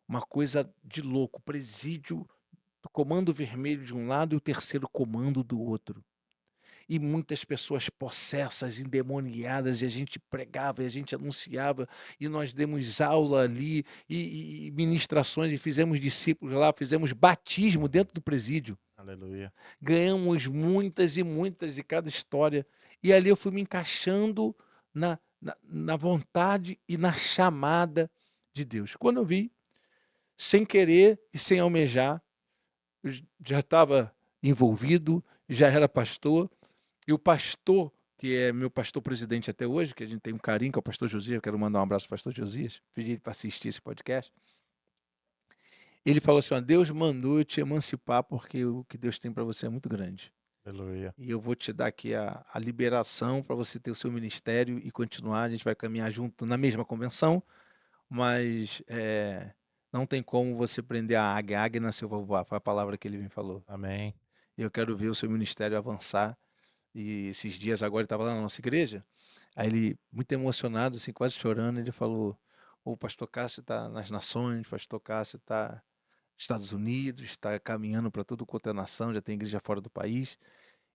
uma coisa de louco, presídio, do comando vermelho de um lado e o terceiro comando do outro. E muitas pessoas possessas, endemoniadas, e a gente pregava, e a gente anunciava, e nós demos aula ali, e ministrações, e fizemos discípulos lá, fizemos batismo dentro do presídio. Aleluia. Ganhamos muitas e muitas de cada história. E ali eu fui me encaixando na vontade e na chamada de Deus. Quando eu vi, sem querer e sem almejar, eu já estava envolvido, já era pastor, e o pastor, que é meu pastor presidente até hoje, que a gente tem um carinho, que é o pastor Josias, eu quero mandar um abraço para o pastor Josias, pedir ele para assistir esse podcast. Ele falou assim: ó, Deus mandou eu te emancipar porque o que Deus tem para você é muito grande. Aleluia. E eu vou te dar aqui a liberação para você ter o seu ministério e continuar. A gente vai caminhar junto na mesma convenção, mas não tem como você prender a águia. A águia nasceu para voar, foi a palavra que ele me falou. Amém. E eu quero ver o seu ministério avançar. E esses dias agora ele estava lá na nossa igreja, aí ele, muito emocionado, assim, quase chorando, ele falou: o pastor Cássio está nas nações, o pastor Cássio está nos Estados Unidos, está caminhando para tudo quanto é nação, já tem igreja fora do país.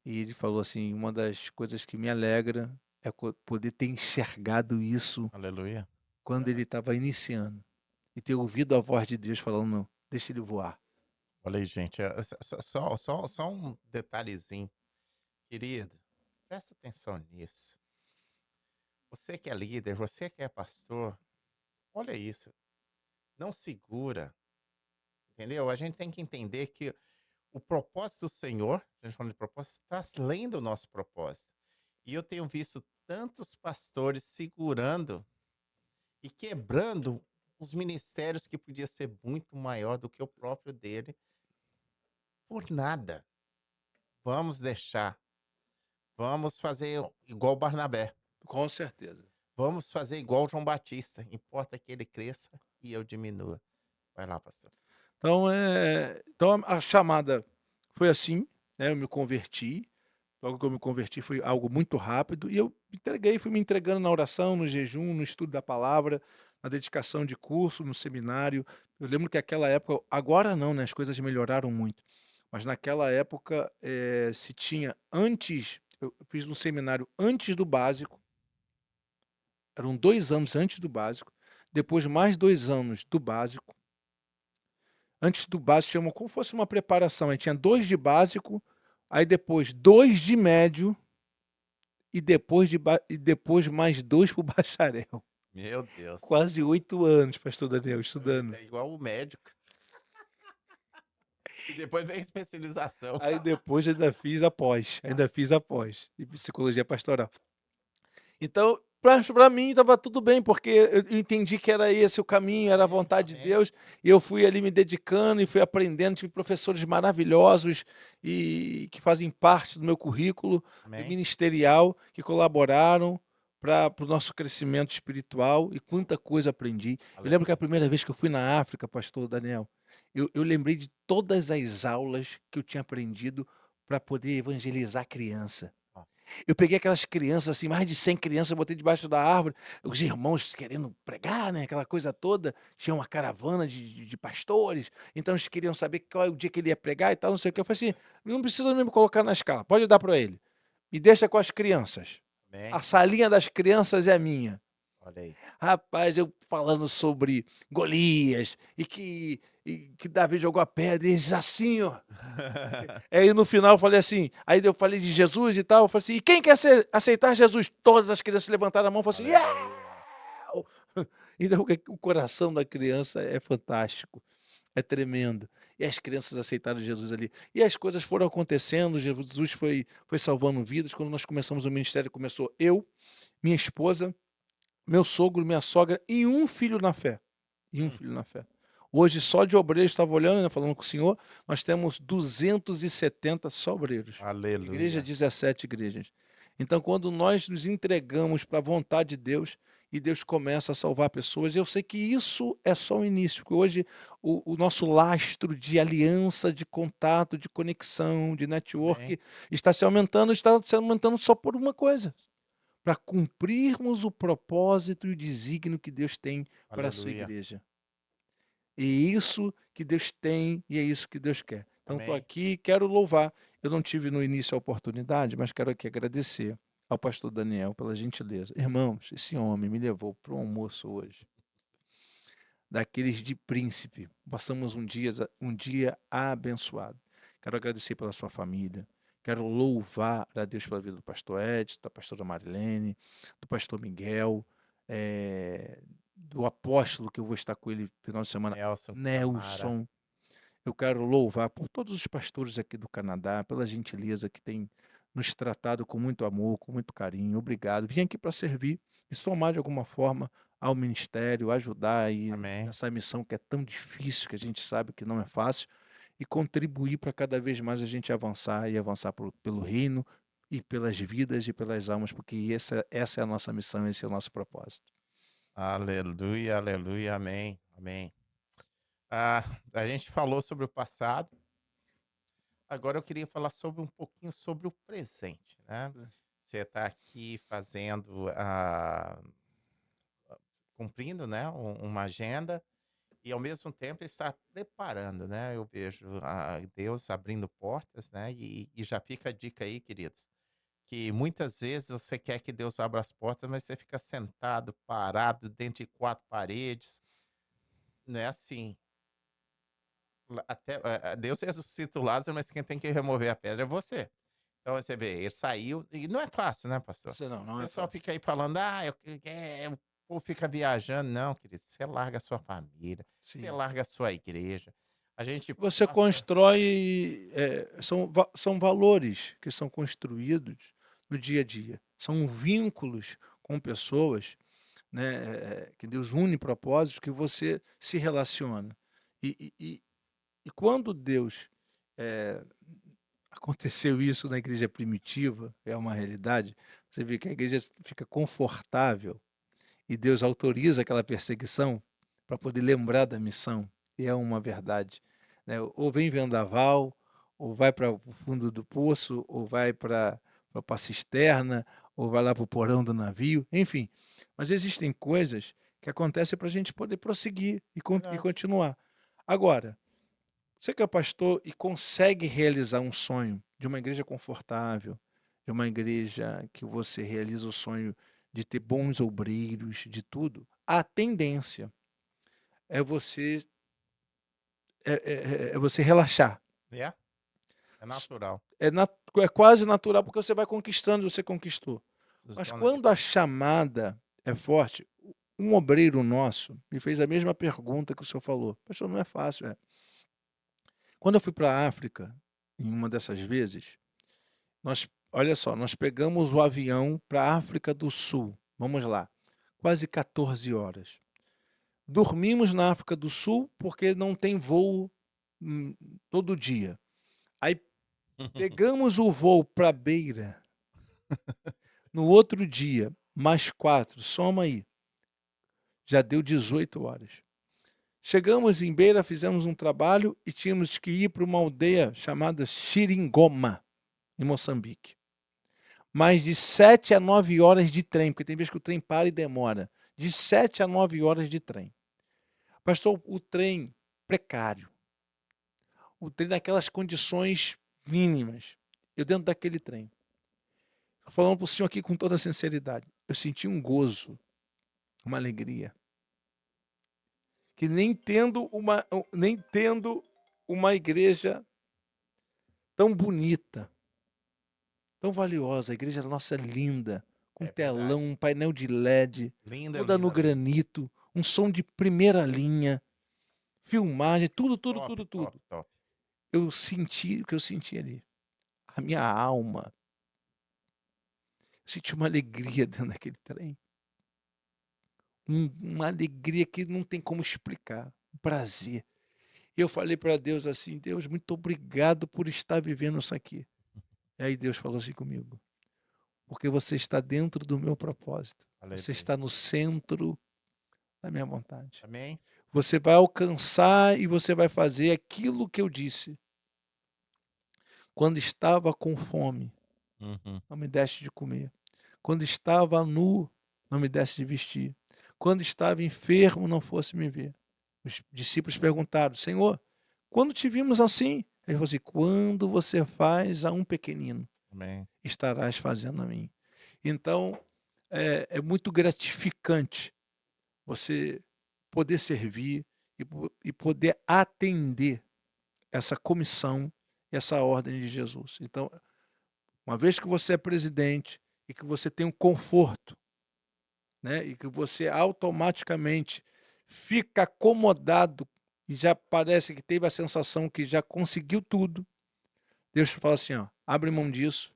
E ele falou assim: uma das coisas que me alegra é poder ter enxergado isso Aleluia. quando ele Verdade. estava iniciando e ter ouvido a voz de Deus falando: não, deixa ele voar. Olha aí, gente. Só um detalhezinho. Querido, presta atenção nisso. Você que é líder, você que é pastor, olha isso. Não segura, entendeu? A gente tem que entender que o propósito do Senhor, a gente falando de propósito, está além do nosso propósito. E eu tenho visto tantos pastores segurando e quebrando os ministérios que podia ser muito maior do que o próprio dele, por nada. Vamos deixar. Vamos fazer igual Barnabé. Com certeza. Vamos fazer igual João Batista. Importa que ele cresça e eu diminua. Vai lá, pastor. Então a chamada foi assim, né, eu me converti, logo que eu me converti foi algo muito rápido e eu me entreguei, fui me entregando na oração, no jejum, no estudo da palavra, na dedicação de curso, no seminário. Eu lembro que aquela época agora não, né, as coisas melhoraram muito, mas naquela época, se tinha antes eu fiz um seminário antes do básico, eram 2 anos antes do básico, depois mais 2 anos do básico. Antes do básico tinha como fosse uma preparação, aí tinha 2 de básico, aí depois 2 de médio e depois mais 2 para o bacharel. Meu Deus. Quase 8 anos, pastor Daniel, estudando. É igual o médico. E depois vem a especialização. Aí depois ainda fiz a pós, em psicologia pastoral. Então, para mim estava tudo bem, porque eu entendi que era esse o caminho, era a Amém, vontade de amém, Deus, e eu fui ali me dedicando e fui aprendendo, tive professores maravilhosos e que fazem parte do meu currículo amém. ministerial, que colaboraram para o nosso crescimento espiritual e quanta coisa aprendi. Eu lembro que a Aleluia. primeira vez que eu fui na África, pastor Daniel, eu lembrei de todas as aulas que eu tinha aprendido para poder evangelizar a criança. Ó, Eu peguei aquelas crianças, assim, mais de 100 crianças, eu botei debaixo da árvore, os irmãos querendo pregar, né, aquela coisa toda. Tinha uma caravana de pastores, então eles queriam saber qual é o dia que ele ia pregar e tal, não sei o quê. Eu falei assim: "Não precisa me colocar na escala, pode dar para ele. Me deixa com as crianças. A amém. salinha das crianças é minha". Olha aí. Rapaz, eu falando sobre Golias e que Davi jogou a pedra, e eles assim, ó. Aí no final eu falei assim, aí eu falei de Jesus e tal, eu falei assim: "E quem quer aceitar Jesus?" Todas as crianças levantaram a mão e falaram assim: "Yeah!" Aleluia. Então o coração da criança é fantástico, é tremendo. E as crianças aceitaram Jesus ali. E as coisas foram acontecendo, Jesus foi salvando vidas. Quando nós começamos o ministério, começou eu, minha esposa, meu sogro, minha sogra e um filho na fé. E um Hum, filho na fé. Hoje, só de obreiros, estava olhando, né, falando com o senhor, nós temos 270 só obreiros. Igreja, aleluia. 17 igrejas. Então, quando nós nos entregamos para a vontade de Deus e Deus começa a salvar pessoas, eu sei que isso é só o início, porque hoje o nosso lastro de aliança, de contato, de conexão, de Amém. network está se aumentando só por uma coisa, para cumprirmos o propósito e o desígnio que Deus tem para a sua Aleluia. igreja. E isso que Deus tem e é isso que Deus quer. Então estou Amém. aqui e quero louvar. Eu não tive no início a oportunidade, mas quero aqui agradecer ao pastor Daniel pela gentileza. Irmãos, esse homem me levou para um almoço hoje, daqueles de príncipe. Passamos um dia abençoado. Quero agradecer pela sua família. Quero louvar a Deus pela vida do pastor Edson, da pastora Marilene, do pastor Miguel, do apóstolo que eu vou estar com ele no final de semana, Nelson, Tamara. Nelson. Eu quero louvar por todos os pastores aqui do Canadá, pela gentileza que tem nos tratado com muito amor, com muito carinho. Obrigado. Vim aqui para servir e somar de alguma forma ao ministério, ajudar aí Amém. nessa missão que é tão difícil, que a gente sabe que não é fácil, e contribuir para cada vez mais a gente avançar e avançar pelo reino e pelas vidas e pelas almas, porque essa é a nossa missão, esse é o nosso propósito. Aleluia, aleluia, amém, amém. Ah, a gente falou sobre o passado, agora eu queria falar sobre um pouquinho sobre o presente, né? Você está aqui fazendo, cumprindo, né, uma agenda e ao mesmo tempo está preparando, né? Eu vejo Deus abrindo portas, né? E já fica a dica aí, queridos, que muitas vezes você quer que Deus abra as portas, mas você fica sentado, parado, dentro de quatro paredes. Não é assim. Deus ressuscita o Lázaro, mas quem tem que remover a pedra é você. Então você vê, ele saiu, e não é fácil, né, pastor? Você não O é pessoal fácil. fica aí falando, o povo fica viajando. Não, querido, você larga a sua família, você Sim. larga a sua igreja. A gente Você passa. constrói, são valores que são construídos no dia a dia. São vínculos com pessoas, né, que Deus une propósitos que você se relaciona. E e e e quando Deus, eh, aconteceu isso na igreja primitiva, é uma realidade, você vê que a igreja fica confortável e Deus autoriza aquela perseguição, para poder lembrar da missão, e é uma verdade, né? Ou vem vendaval, ou vai para o fundo do poço, ou vai para a cisterna, ou vai lá para o porão do navio, enfim. Mas existem coisas que acontecem para a gente poder prosseguir e Verdade. continuar. Agora, você que é pastor e consegue realizar um sonho de uma igreja confortável, de uma igreja que você realiza o sonho de ter bons obreiros, de tudo, a tendência é você é você relaxar. É, é S- natural. É quase natural porque você vai conquistando, você conquistou. Mas Zona de quando a conforto. chamada é forte, um obreiro nosso me fez a mesma pergunta que o senhor falou. Pastor, não é fácil, é. Quando eu fui para a África, em uma dessas vezes, olha só, nós pegamos o avião para a África do Sul. Vamos lá, quase 14 horas. Dormimos na África do Sul porque não tem voo todo dia. Aí pegamos o voo para Beira no outro dia, mais 4, soma aí, já deu 18 horas. Chegamos em Beira, fizemos um trabalho e tínhamos que ir para uma aldeia chamada Xiringoma, em Moçambique. Mais de 7 a 9 horas de trem, porque tem vezes que o trem para e demora. De 7 a 9 horas de trem. Pastor, o trem precário. O trem naquelas condições mínimas. Eu dentro daquele trem. Falando para o senhor aqui com toda sinceridade. Eu senti um gozo, uma alegria. Que nem tendo uma igreja tão bonita, tão valiosa. A igreja nossa é linda, com É verdade. telão, um painel de LED, Linda, toda no linda, linda. granito, um som de primeira linha, filmagem, tudo, tudo, Top, tudo, top, tudo. top. Eu senti o que eu senti ali. A minha alma. Eu senti uma alegria dentro daquele trem. Uma alegria que não tem como explicar. Um prazer. E eu falei para Deus assim: Deus, muito obrigado por estar vivendo isso aqui. E aí Deus falou assim comigo: porque você está dentro do meu propósito. Você Aleluia. está no centro da minha vontade. Amém? Você vai alcançar e você vai fazer aquilo que eu disse. Quando estava com fome, Uhum. não me deste de comer. Quando estava nu, não me deste de vestir. Quando estava enfermo, não fosse me ver. Os discípulos perguntaram: Senhor, quando te vimos assim? Ele falou assim: quando você faz a um pequenino, Amém. estarás fazendo a mim. Então, é muito gratificante você poder servir e poder atender essa comissão, essa ordem de Jesus. Então, uma vez que você é presidente e que você tem um conforto, né, e que você automaticamente fica acomodado e já parece que teve a sensação que já conseguiu tudo, Deus fala assim, ó, abre mão disso,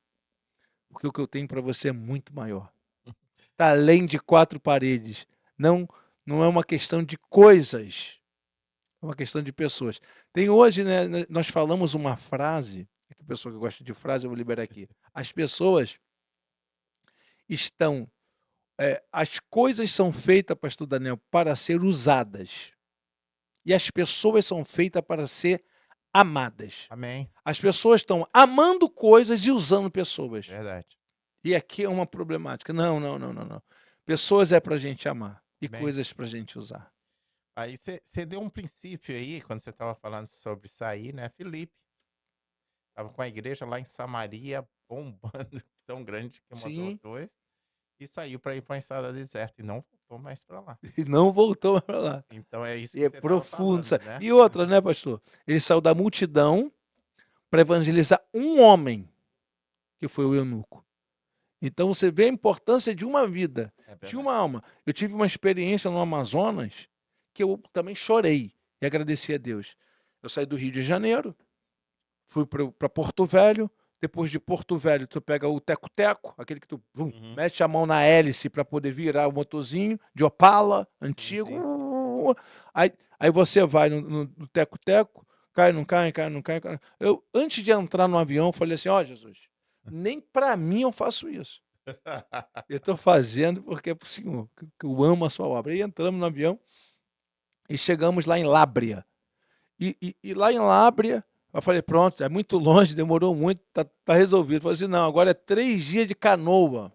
porque o que eu tenho para você é muito maior. Está além de quatro paredes. Não, não é uma questão de coisas, é uma questão de pessoas. Tem hoje, né, nós falamos uma frase, que pessoa que gosta de frase, eu vou liberar aqui. As pessoas estão, as coisas são feitas, pastor Daniel, para ser usadas. E as pessoas são feitas para ser amadas. Amém. As pessoas estão amando coisas e usando pessoas. Verdade. E aqui é uma problemática. Não, não, não, não, não. Pessoas é para a gente amar e Amém. coisas para a gente usar. Aí você deu um princípio aí, quando você estava falando sobre sair, né? Filipe estava com a igreja lá em Samaria, bombando, tão grande que mandou Sim, dois, e saiu para ir para uma estrada deserta e não voltou mais para lá. e não voltou para lá. Então é isso E que é você estava profundo. falando, né? E outra, né, pastor? Ele saiu da multidão para evangelizar um homem, que foi o eunuco. Então você vê a importância de uma vida, É de verdade. uma alma. Eu tive uma experiência no Amazonas que eu também chorei e agradeci a Deus. Eu saí do Rio de Janeiro, fui para Porto Velho. Depois de Porto Velho, tu pega o teco-teco, aquele que tu Uhum. mete a mão na hélice para poder virar o motorzinho de Opala, Sim, antigo. sim. Aí você vai no teco-teco, cai, não cai, cai, não cai. Eu, antes de entrar no avião, falei assim: ó, Jesus, nem para mim eu faço isso. Eu estou fazendo porque é para o Senhor, que eu amo a sua obra. Aí entramos no avião, e chegamos lá em Lábrea. E lá em Lábrea, eu falei, pronto, é muito longe, demorou muito, tá resolvido. Eu falei assim, não, agora é 3 dias de canoa.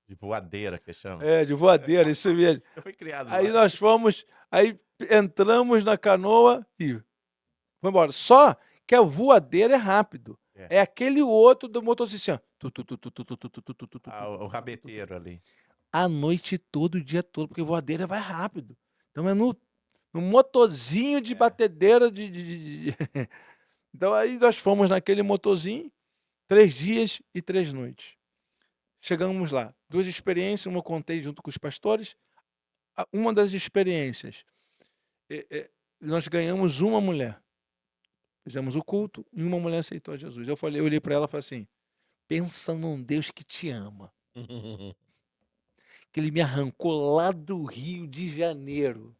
De voadeira que chama. É, de voadeira, isso mesmo. Eu fui criado Aí lá. nós fomos, aí entramos na canoa e foi embora. Só que a voadeira é rápido. É. É aquele outro do motociclista. Tu, tu, tu, tu, tu, tu, tu, tu, tu, tu, tu, tu, Ah, o tu, tu, tu, tu, tu. rabeteiro ali. A noite todo, o dia todo, porque voadeira vai rápido. Então é no motorzinho de É. batedeira Então aí nós fomos naquele motorzinho, 3 dias e 3 noites. Chegamos lá. 2 experiências, uma eu contei junto com os pastores. Uma das experiências, nós ganhamos uma mulher. Fizemos o culto e uma mulher aceitou a Jesus. Eu olhei para ela e falei assim: pensa num Deus que te ama. Que ele me arrancou lá do Rio de Janeiro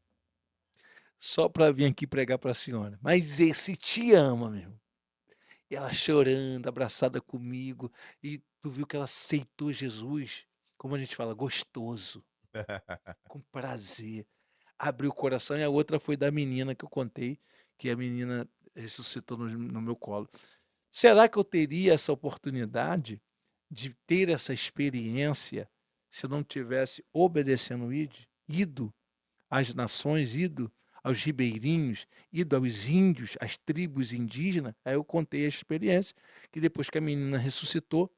só para vir aqui pregar para a senhora. Mas esse te ama, meu irmão. E ela chorando, abraçada comigo. E tu viu que ela aceitou Jesus, como a gente fala, gostoso, com prazer. Abriu o coração. E a outra foi da menina que eu contei, que a menina ressuscitou no meu colo. Será que eu teria essa oportunidade de ter essa experiência se eu não tivesse obedecendo ido às nações, ido aos ribeirinhos, ido aos índios, às tribos indígenas? Aí eu contei a experiência, que depois que a menina ressuscitou,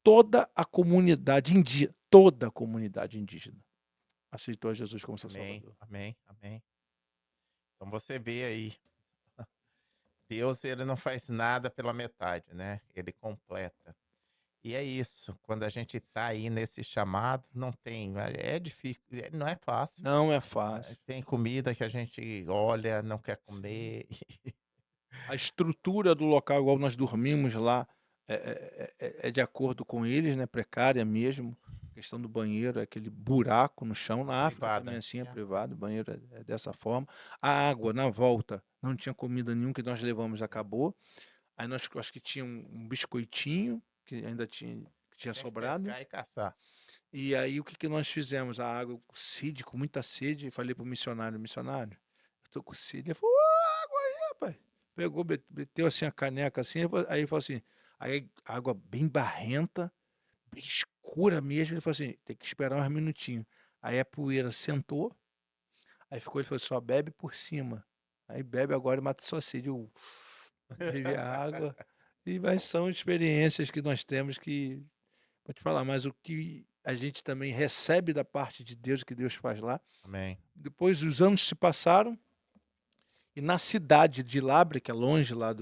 toda a comunidade indígena aceitou a Jesus como seu Amém, Salvador. amém, amém. Então você vê aí, Deus ele não faz nada pela metade, né? Ele completa. E é isso, quando a gente tá aí nesse chamado, não tem, é difícil, não é fácil. Não é fácil. Tem comida que a gente olha, não quer Sim. comer. A estrutura do local, igual nós dormimos lá, é de acordo com eles, né? Precária mesmo. A questão do banheiro, é aquele buraco no chão. Na África também Privada. assim é É. privado, o banheiro é dessa forma. A água, na volta, não tinha comida nenhuma que nós levamos, acabou. Aí nós acho que tinha um biscoitinho, que ainda tinha Tem que sobrado. pescar e caçar. E aí o que, que nós fizemos? A água com sede, com muita sede, falei pro missionário, eu tô com sede. Ele falou, "Ô, água aí, rapaz." Pegou, meteu assim a caneca assim, aí ele falou assim, aí água bem barrenta, bem escura mesmo. Ele falou assim, tem que esperar uns minutinhos. Aí a poeira sentou, aí ficou, ele falou, só bebe por cima. Aí bebe agora e mata sua sede. Eu bebi a água. Mas são experiências que nós temos que, vou te falar, mas o que a gente também recebe da parte de Deus, que Deus faz lá. Amém. Depois os anos se passaram, e na cidade de Labre, que é longe lá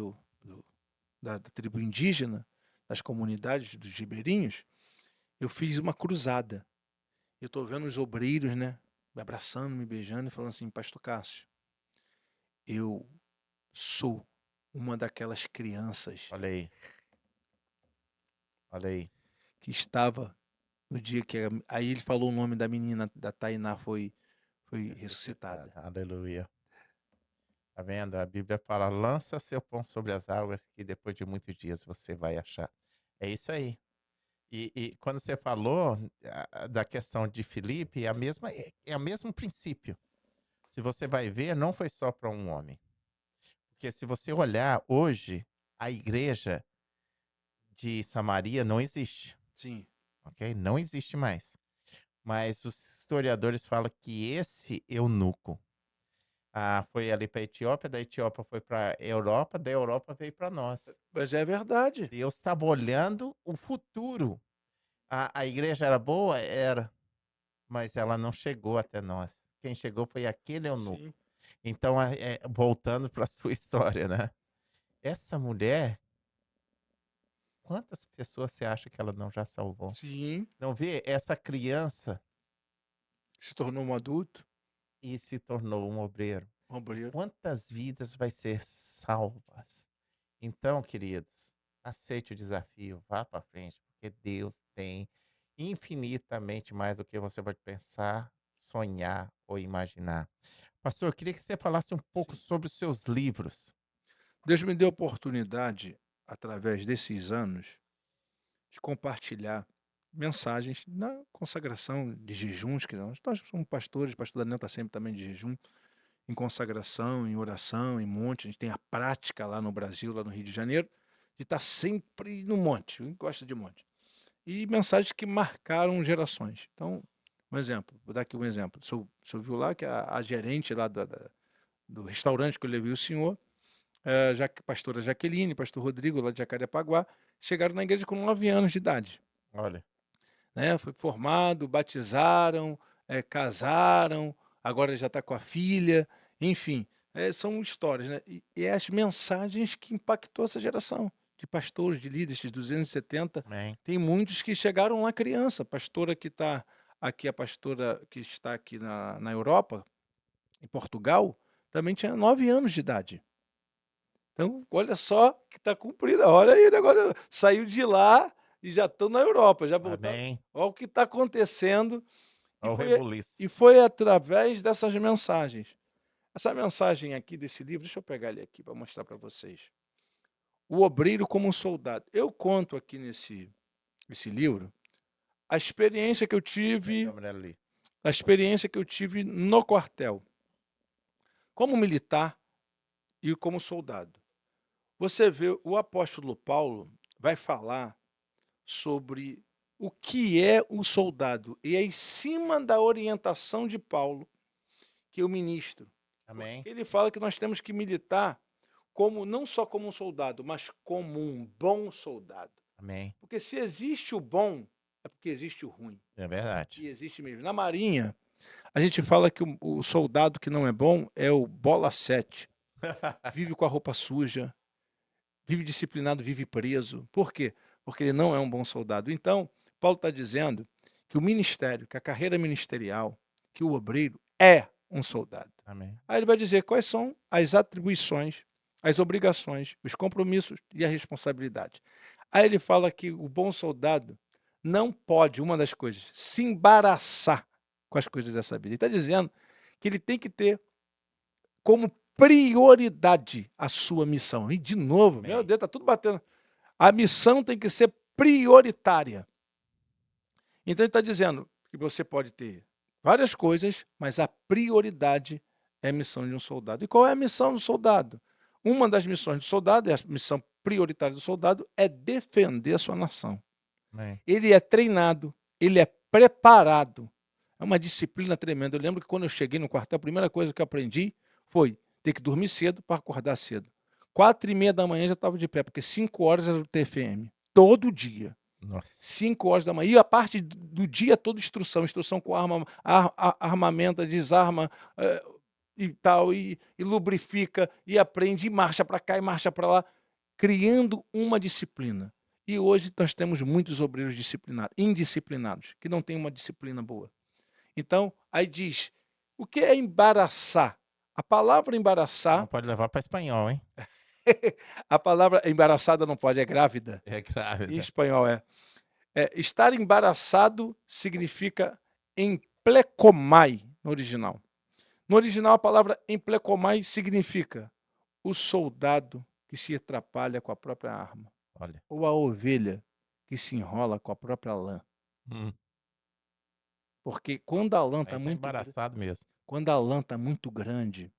da tribo indígena, das comunidades dos ribeirinhos, eu fiz uma cruzada. Eu estou vendo os obreiros, né, me abraçando, me beijando e falando assim, Pastor Cássio, eu sou uma daquelas crianças Olha aí. Olha aí. que estava no dia que... Aí ele falou o nome da menina, da Tainá, foi ressuscitada. Aleluia. Tá vendo? A Bíblia fala: lança seu pão sobre as águas, que depois de muitos dias você vai achar. É isso aí. E quando você falou da questão de Filipe, é o mesmo princípio. Se você vai ver, não foi só para um homem. Porque se você olhar hoje, a igreja de Samaria não existe, Sim. ok? Não existe mais. Mas os historiadores falam que esse eunuco foi ali para a Etiópia, da Etiópia foi para a Europa, da Europa veio para nós. Mas é verdade. Deus estava olhando o futuro. A igreja era boa? Era, mas ela não chegou até nós. Quem chegou foi aquele eunuco. Sim. Então, voltando para a sua história, né? Essa mulher, quantas pessoas você acha que ela não já salvou? Sim. Não vê essa criança Se tornou um adulto, e se tornou um obreiro. um E obreiro. quantas vidas vai ser salvas? Então, queridos, aceite o desafio, vá para frente, porque Deus tem infinitamente mais do que você pode pensar, sonhar ou imaginar. Pastor, eu queria que você falasse um pouco Sim. sobre os seus livros. Deus me deu a oportunidade, através desses anos, de compartilhar mensagens na consagração de jejuns, que nós somos pastores, pastor Daniel está sempre também de jejum, em consagração, em oração, em monte. A gente tem a prática lá no Brasil, lá no Rio de Janeiro, de estar sempre no monte. A gente gosta de monte. E mensagens que marcaram gerações. Então, um exemplo, vou dar aqui um exemplo. O senhor viu lá que a gerente lá do restaurante que eu levei o senhor, pastora Jaqueline, pastor Rodrigo, lá de Jacarepaguá, chegaram na igreja com 9 anos de idade. Olha. Né? Foi formado, batizaram, casaram, agora já está com a filha, enfim, são histórias, né? E as mensagens que impactou essa geração de pastores, de líderes, de 270, Amém. tem muitos que chegaram lá criança, pastora que está aqui, a pastora que está aqui na Europa, em Portugal, também tinha 9 anos de idade. Então, olha só que está cumprida. Olha aí, agora saiu de lá e já estão na Europa, já voltaram. Amém. Olha o que está acontecendo. Olha o foi, rebuliço. e foi através dessas mensagens. Essa mensagem aqui desse livro, deixa eu pegar ele aqui para mostrar para vocês. O obreiro como um soldado. Eu conto aqui nesse livro a experiência que eu tive, a experiência que eu tive no quartel, como militar e como soldado. Você vê, o apóstolo Paulo vai falar sobre o que é o soldado. E é em cima da orientação de Paulo que eu ministro. Amém. Ele fala que nós temos que militar como não só como um soldado, mas como um bom soldado. Amém. Porque se existe o bom, é porque existe o ruim. É verdade. E existe mesmo. Na Marinha, a gente fala que o soldado que não é bom é o bola 7. Vive com a roupa suja, vive disciplinado, vive preso. Por quê? Porque ele não é um bom soldado. Então, Paulo está dizendo que o ministério, que a carreira ministerial, que o obreiro é um soldado. Amém. Aí ele vai dizer quais são as atribuições, as obrigações, os compromissos e a responsabilidade. Aí ele fala que o bom soldado não pode, uma das coisas, se embaraçar com as coisas dessa vida. Ele está dizendo que ele tem que ter como prioridade a sua missão. E, de novo, Amém. meu Deus, está tudo batendo. A missão tem que ser prioritária. Então ele está dizendo que você pode ter várias coisas, mas a prioridade é a missão de um soldado. E qual é a missão do soldado? Uma das missões do soldado, a missão prioritária do soldado, é defender a sua nação. Amém. Ele é treinado, ele é preparado. É uma disciplina tremenda. Eu lembro que quando eu cheguei no quartel, a primeira coisa que eu aprendi foi ter que dormir cedo para acordar cedo. 4h30 da manhã já estava de pé, porque 5 horas era o TFM. Todo dia. Nossa. 5 horas da manhã. E a parte do dia toda instrução com armamento, desarma e tal, e lubrifica, e aprende, e marcha para cá, e marcha para lá, criando uma disciplina. E hoje nós temos muitos obreiros indisciplinados, que não têm uma disciplina boa. Então, aí diz, o que é embaraçar? A palavra embaraçar... Não pode levar para espanhol, hein? A palavra embaraçada não pode, é grávida. É grave. Em espanhol estar embaraçado significa emplecomai no original. No original, a palavra emplecomai significa o soldado que se atrapalha com a própria arma. Olha. Ou a ovelha que se enrola com a própria lã. Porque quando a lã está muito embaraçado mesmo. Quando a lã está muito grande,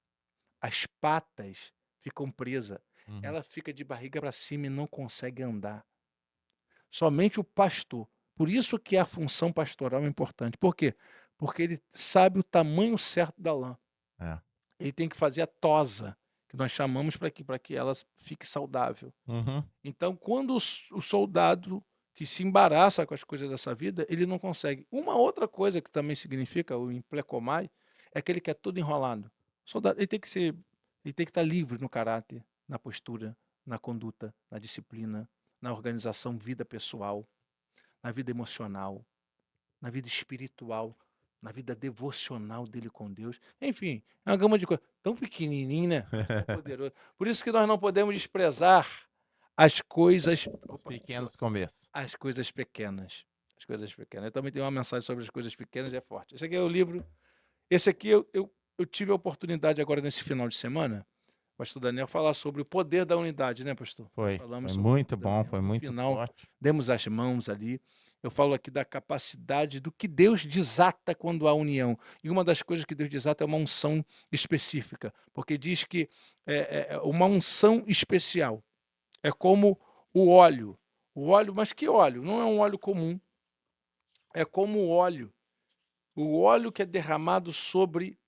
as patas ficam presas. Ela fica de barriga para cima e não consegue andar. Somente o pastor. Por isso que a função pastoral é importante. Por quê? Porque ele sabe o tamanho certo da lã. É. Ele tem que fazer a tosa, que nós chamamos para que ela fique saudável. Então, quando o soldado que se embaraça com as coisas dessa vida, ele não consegue. Uma outra coisa que também significa o emplecomai é aquele que é todo enrolado. O soldado, ele tem que estar livre no caráter, na postura, na conduta, na disciplina, na organização, vida pessoal, na vida emocional, na vida espiritual, na vida devocional dele com Deus. Enfim, é uma gama de coisas. Tão pequenininho, né? Tão poderoso. Por isso que nós não podemos desprezar as coisas... Os pequenos começos. As coisas pequenas. As coisas pequenas. Eu também tenho uma mensagem sobre as coisas pequenas, é forte. Esse aqui é o livro. Esse aqui eu tive a oportunidade agora nesse final de semana, pastor Daniel, falar sobre o poder da unidade, né, pastor? Foi Falamos foi sobre muito o poder da bom, união. foi No muito final, forte. demos as mãos ali. Eu falo aqui da capacidade do que Deus desata quando há união. E uma das coisas que Deus desata é uma unção específica, porque diz que é uma unção especial. É como o óleo. O óleo, mas que óleo? Não é um óleo comum. É como o óleo. O óleo que é derramado sobre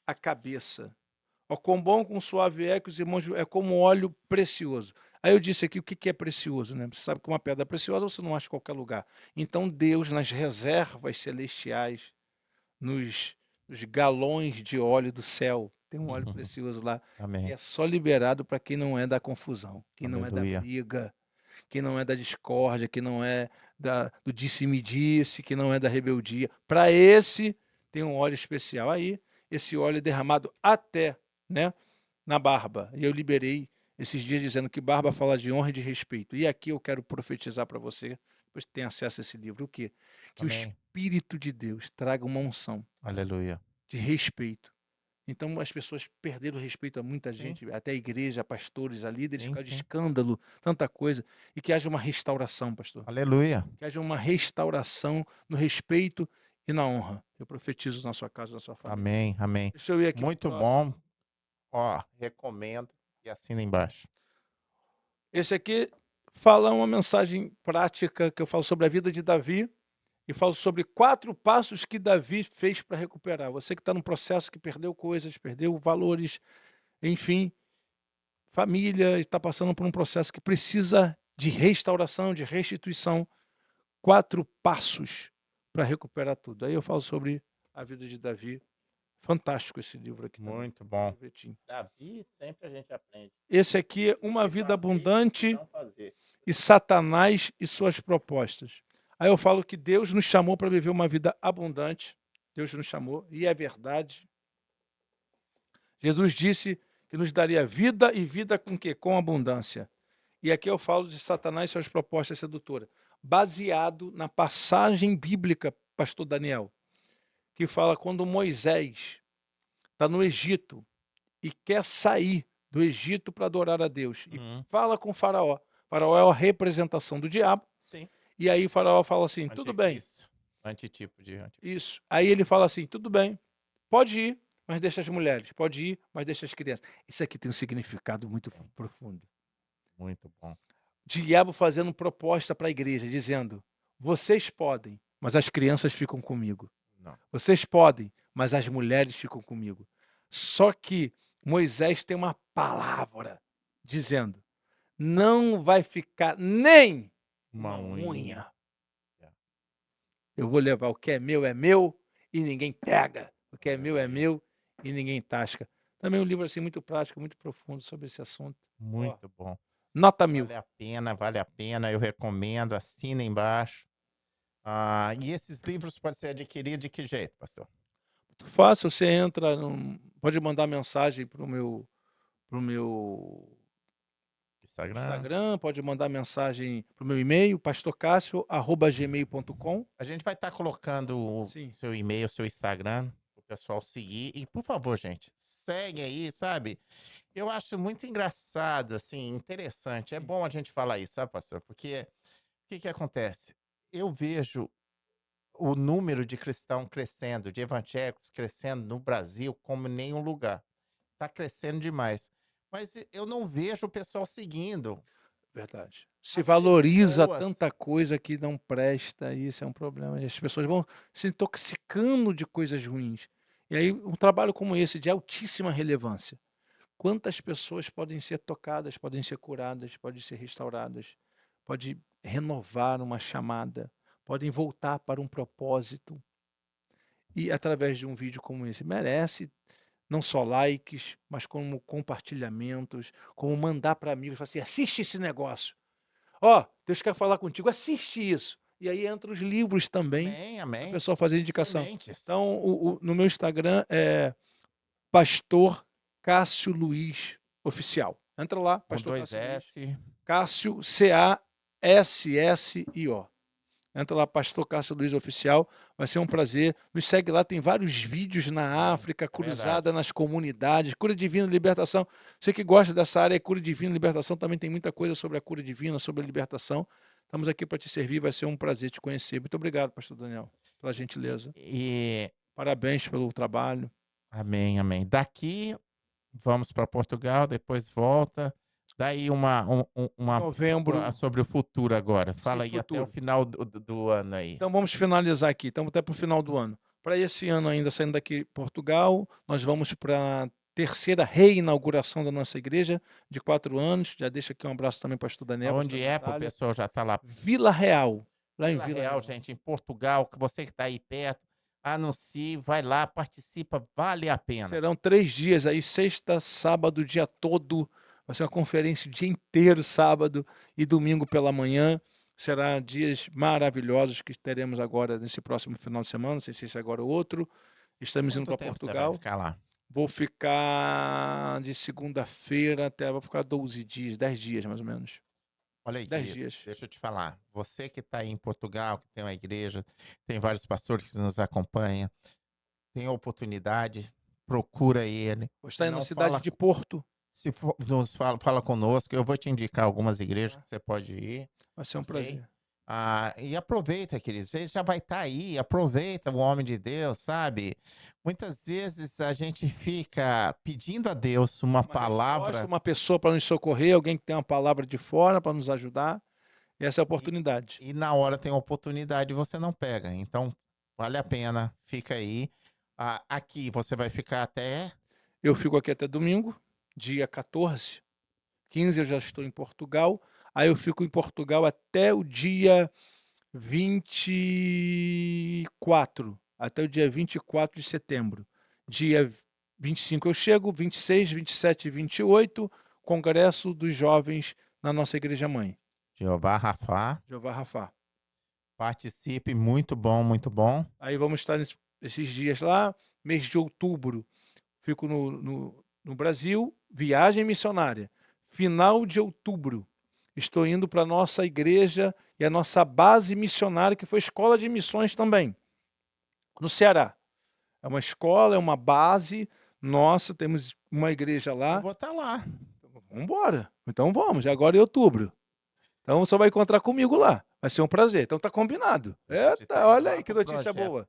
a cabeça. Ó, quão bom, quão suave é que os irmãos... É como óleo precioso. Aí eu disse aqui o que é precioso, né? Você sabe que uma pedra preciosa você não acha em qualquer lugar. Então Deus, nas reservas celestiais, nos galões de óleo do céu, tem um óleo precioso lá, que Amém. é só liberado para quem não é da confusão, quem não é da Aleluia. briga, que não é da discórdia, que não é do disse-me-disse, que não é da rebeldia. Para esse tem um óleo especial. Aí, esse óleo é derramado até, né, na barba. E eu liberei esses dias dizendo que barba fala de honra e de respeito. E aqui eu quero profetizar para você, depois que tem acesso a esse livro, o quê? Que o Amém. Espírito de Deus traga uma unção Aleluia. de respeito. Então as pessoas perderam o respeito a muita Sim, gente, até a igreja, a pastores, a líderes, por sim, causa de sim. escândalo, tanta coisa, e que haja uma restauração, pastor. Aleluia. Que haja uma restauração no respeito e na honra. Eu profetizo na sua casa, na sua família. Amém, amém. Deixa eu ir aqui para o Muito próximo. bom. Ó, recomendo e assina embaixo. Esse aqui fala uma mensagem prática que eu falo sobre a vida de Davi e falo sobre 4 passos que Davi fez para recuperar. Você que está num processo que perdeu coisas, perdeu valores, enfim, família, está passando por um processo que precisa de restauração, de restituição. 4 passos para recuperar tudo. Aí eu falo sobre a vida de Davi. Fantástico esse livro aqui também. Muito bom. Livretinho. Davi, sempre a gente aprende. Esse aqui é Uma O que Vida fazer e o que Abundante não fazer. e Satanás e Suas Propostas. Aí eu falo que Deus nos chamou para viver uma vida abundante. Deus nos chamou, e é verdade. Jesus disse que nos daria vida e vida com quê? Com abundância. E aqui eu falo de Satanás e suas propostas sedutoras, baseado na passagem bíblica, pastor Daniel, que fala quando Moisés está no Egito e quer sair do Egito para adorar a Deus. E fala com Faraó. Faraó é a representação do diabo. Sim. E aí Faraó fala assim, tudo bem, Anticristo. Antitipo de anticristo. isso. Aí ele fala assim, tudo bem, pode ir, mas deixa as mulheres. Pode ir, mas deixa as crianças. Isso aqui tem um significado muito profundo. Muito bom. Diabo fazendo proposta para a igreja, dizendo, vocês podem, mas as crianças ficam comigo. Não. Vocês podem, mas as mulheres ficam comigo. Só que Moisés tem uma palavra dizendo: não vai ficar nem Uma uma unha. unha. É. Eu vou levar o que é meu e ninguém pega. O que é Aleluia. meu e ninguém tasca. Também um livro assim muito prático, muito profundo sobre esse assunto. Muito bom. Nota 1000. Vale a pena, vale a pena. Eu recomendo. Assina embaixo. E esses livros podem ser adquiridos de que jeito, pastor? Muito fácil, você entra, pode mandar mensagem para o meu Instagram, pode mandar mensagem para o meu e-mail, pastorcassio@gmail.com. A gente vai estar colocando o Sim. seu e-mail, seu Instagram, para o pessoal seguir. E, por favor, gente, segue aí, sabe? Eu acho muito engraçado, assim, interessante. É Sim. bom a gente falar isso, sabe, pastor? Porque o que acontece? Eu vejo o número de cristãos crescendo, de evangélicos crescendo no Brasil como em nenhum lugar. Está crescendo demais. Mas eu não vejo o pessoal seguindo. Verdade. Se As valoriza pessoas. tanta coisa que não presta, e isso é um problema. E as pessoas vão se intoxicando de coisas ruins. E aí, um trabalho como esse, de altíssima relevância, quantas pessoas podem ser tocadas, podem ser curadas, podem ser restauradas, pode renovar uma chamada, podem voltar para um propósito. E através de um vídeo como esse, merece não só likes, mas como compartilhamentos, como mandar para amigos, falar assim, assiste esse negócio. Ó, Deus quer falar contigo, assiste isso. E aí entra os livros também, Amém, a amém. pessoa fazer indicação. Sementes. Então, no meu Instagram é Pastor Cássio Luiz Oficial. Entra lá, Com Pastor dois Cássio Luiz. S. Cássio, Cassio. Entra lá, Pastor Cássio Luiz Oficial. Vai ser um prazer. Nos segue lá, tem vários vídeos na África, cruzada nas comunidades, cura divina, libertação. Você que gosta dessa área, cura divina, libertação, também tem muita coisa sobre a cura divina, sobre a libertação. Estamos aqui para te servir, vai ser um prazer te conhecer. Muito obrigado, pastor Daniel, pela gentileza. E Parabéns pelo trabalho. amém, amém. Daqui vamos para Portugal, depois volta. Daí uma Novembro, sobre o futuro agora. sim, Fala aí até o futuro. final do ano aí. Então vamos finalizar aqui, estamos até para o final do ano. Para esse ano ainda, saindo daqui de Portugal, nós vamos para a terceira reinauguração da nossa igreja, de 4 anos. Já deixo aqui um abraço também para o pastor Daniel, Aonde pastor é para o Natália. pessoal já tá lá. Vila Real, lá em Vila Vila Real, Real. gente, em Portugal, que você que está aí perto, anuncie, vai lá, participa, vale a pena. Serão 3 dias aí, sexta, sábado, o dia todo. Vai ser uma conferência o dia inteiro, sábado e domingo pela manhã. Será dias maravilhosos que teremos agora nesse próximo final de semana. Não sei se esse é agora ou outro. Estamos indo Quanto para tempo você vai Portugal. ficar lá? Vou ficar de segunda-feira até. Vou ficar 12 dias, 10 dias mais ou menos. Olha aí, 10 querido, dias. deixa eu te falar. Você que está aí em Portugal, que tem uma igreja, tem vários pastores que nos acompanham, tem oportunidade, procura ele. Vou estar Se aí na não cidade fala, de Porto. se for, fala conosco, eu vou te indicar algumas igrejas Tá? que você pode ir, Vai ser um ok? prazer. E aproveita, querido, você já vai estar aí, aproveita o homem de Deus, sabe? Muitas vezes a gente fica pedindo a Deus uma Uma resposta, palavra uma pessoa para nos socorrer, alguém que tem uma palavra de fora para nos ajudar. Essa é a e, oportunidade. e na hora tem oportunidade e você não pega. Então, vale a pena, fica aí. Aqui você vai ficar até. Eu fico aqui até domingo, dia 14. 15 eu já estou em Portugal. Aí eu fico em Portugal até o dia 24. Até o dia 24 de setembro. Dia 25 eu chego, 26, 27 e 28, Congresso dos Jovens na nossa igreja mãe, Jeová Rafá, Jeová Rafá. participe, muito bom, muito bom. Aí vamos estar esses dias lá, mês de outubro. Fico no Brasil, viagem missionária. Final de outubro, estou indo para a nossa igreja e a nossa base missionária, que foi escola de missões também, no Ceará. É uma escola, é uma base nossa, temos uma igreja Eu lá. vou estar lá. Vamos embora. Então vamos, agora em outubro. Então você vai encontrar comigo lá. Vai ser um prazer. Então tá combinado. A gente Eita, tá indo olha lá aí que pro notícia projeto. boa.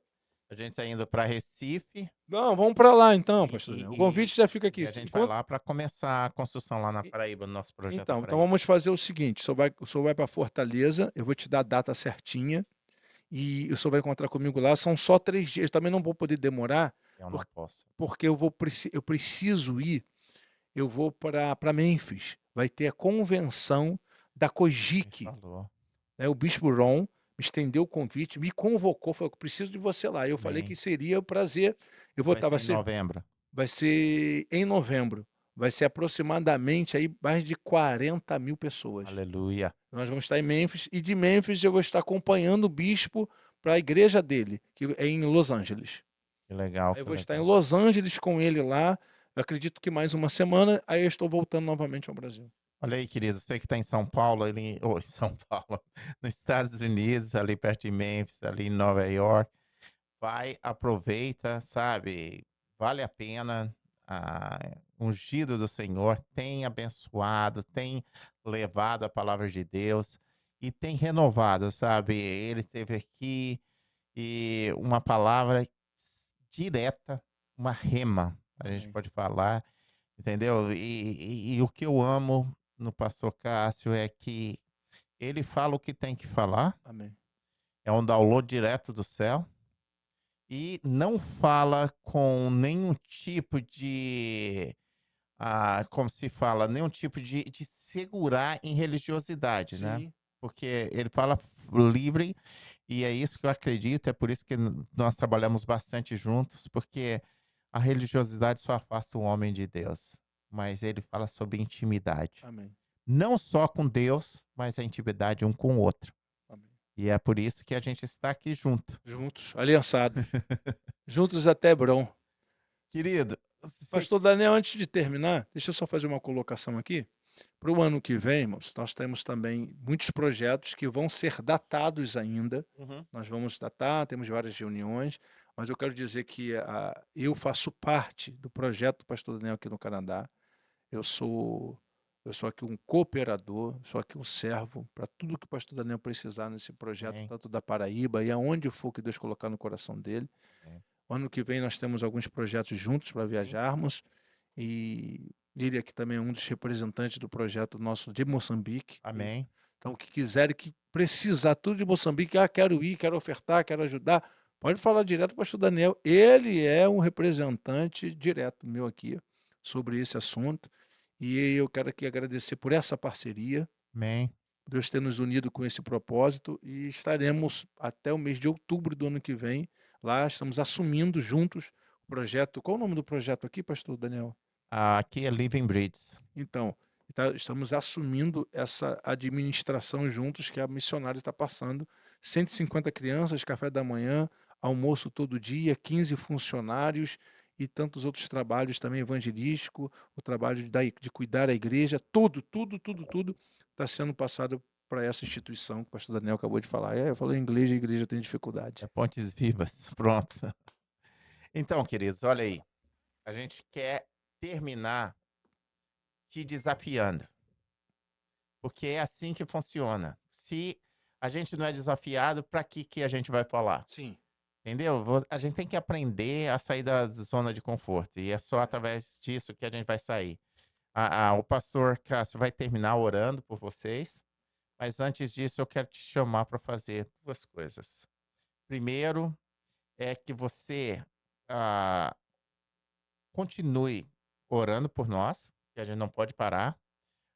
A gente está indo para Recife Não, vamos para lá então, e, pastor Daniel. O e, convite já fica e aqui. a gente vai lá para começar a construção lá na E- Paraíba, no nosso projeto da Então Paraíba. vamos fazer o seguinte: o senhor vai para Fortaleza, eu vou te dar a data certinha e o senhor vai encontrar comigo lá. São só 3 dias, eu também não vou poder demorar, Eu não por- posso. porque eu preciso ir. Eu vou para Memphis. Vai ter a convenção da Me COGIC, falou. né? O Bispo Ron me estendeu o convite, me convocou, falou que preciso de você lá. Eu falei Amém. que seria um prazer. Eu vou Vai estar, ser em novembro. vai ser em novembro. Vai ser aproximadamente aí mais de 40 mil pessoas. Aleluia. Nós vamos estar em Memphis e de Memphis eu vou estar acompanhando o bispo para a igreja dele, que é em Los Angeles. Que legal, Aí eu que vou estar em legal. Los Angeles com ele lá. Eu acredito que mais uma semana, aí eu estou voltando novamente ao Brasil. Olha aí, querido, você que está em São Paulo, ali, ou em São Paulo, nos Estados Unidos, ali perto de Memphis, ali em Nova York, vai, aproveita, sabe? Vale a pena. Ah, ungido do Senhor tem abençoado, tem levado a palavra de Deus e tem renovado, sabe? Ele esteve aqui e uma palavra direta, uma rema, a gente Amém. pode falar, entendeu? E o que eu amo no pastor Cássio é que ele fala o que tem que falar, Amém. é um download direto do céu, e não fala com nenhum tipo de, como se fala, nenhum tipo de segurar em religiosidade, né? Sim. Porque ele fala livre, e é isso que eu acredito, é por isso que nós trabalhamos bastante juntos, porque a religiosidade só afasta o homem de Deus, mas ele fala sobre intimidade. Amém. Não só com Deus, mas a intimidade um com o outro. Amém. E é por isso que a gente está aqui junto. Juntos, aliançados. Juntos até Hebron. Querido, você... Pastor Daniel, antes de terminar, deixa eu só fazer uma colocação aqui. Para o ano que vem, irmãos, nós temos também muitos projetos que vão ser datados ainda. Uhum. Nós vamos datar, temos várias reuniões, mas eu quero dizer que eu faço parte do projeto do Pastor Daniel aqui no Canadá. Eu sou Eu sou aqui um cooperador, sou aqui um servo para tudo que o pastor Daniel precisar nesse projeto, Amém. tanto da Paraíba e aonde for que Deus colocar no coração dele. Amém. Ano que vem nós temos alguns projetos juntos para Amém. viajarmos e ele aqui também é um dos representantes do projeto nosso de Moçambique. Amém. Então, o que quiserem, que precisar tudo de Moçambique, quero ir, quero ofertar, quero ajudar, pode falar direto para o pastor Daniel. Ele é um representante direto meu aqui sobre esse assunto. E eu quero aqui agradecer por essa parceria, Amém. Deus ter nos unido com esse propósito e estaremos até o mês de outubro do ano que vem lá, estamos assumindo juntos o projeto. Qual o nome do projeto aqui, pastor Daniel? Aqui é Living Bridges. Então, estamos assumindo essa administração juntos que a missionária está passando. 150 crianças, café da manhã, almoço todo dia, 15 funcionários e tantos outros trabalhos também evangelístico, o trabalho de cuidar da igreja, tudo está sendo passado para essa instituição que o pastor Daniel acabou de falar. Eu falei inglês e a igreja tem É dificuldade. Pontes Vivas. Pronto. Então, queridos, olha aí. A gente quer terminar te desafiando, porque é assim que funciona. Se a gente não é desafiado, para que a gente vai falar? Sim. Entendeu? A gente tem que aprender a sair da zona de conforto, e é só através disso que a gente vai sair. O pastor Cássio vai terminar orando por vocês, mas antes disso eu quero te chamar para fazer duas coisas. Primeiro é que você ah, continue orando por nós, que a gente não pode parar.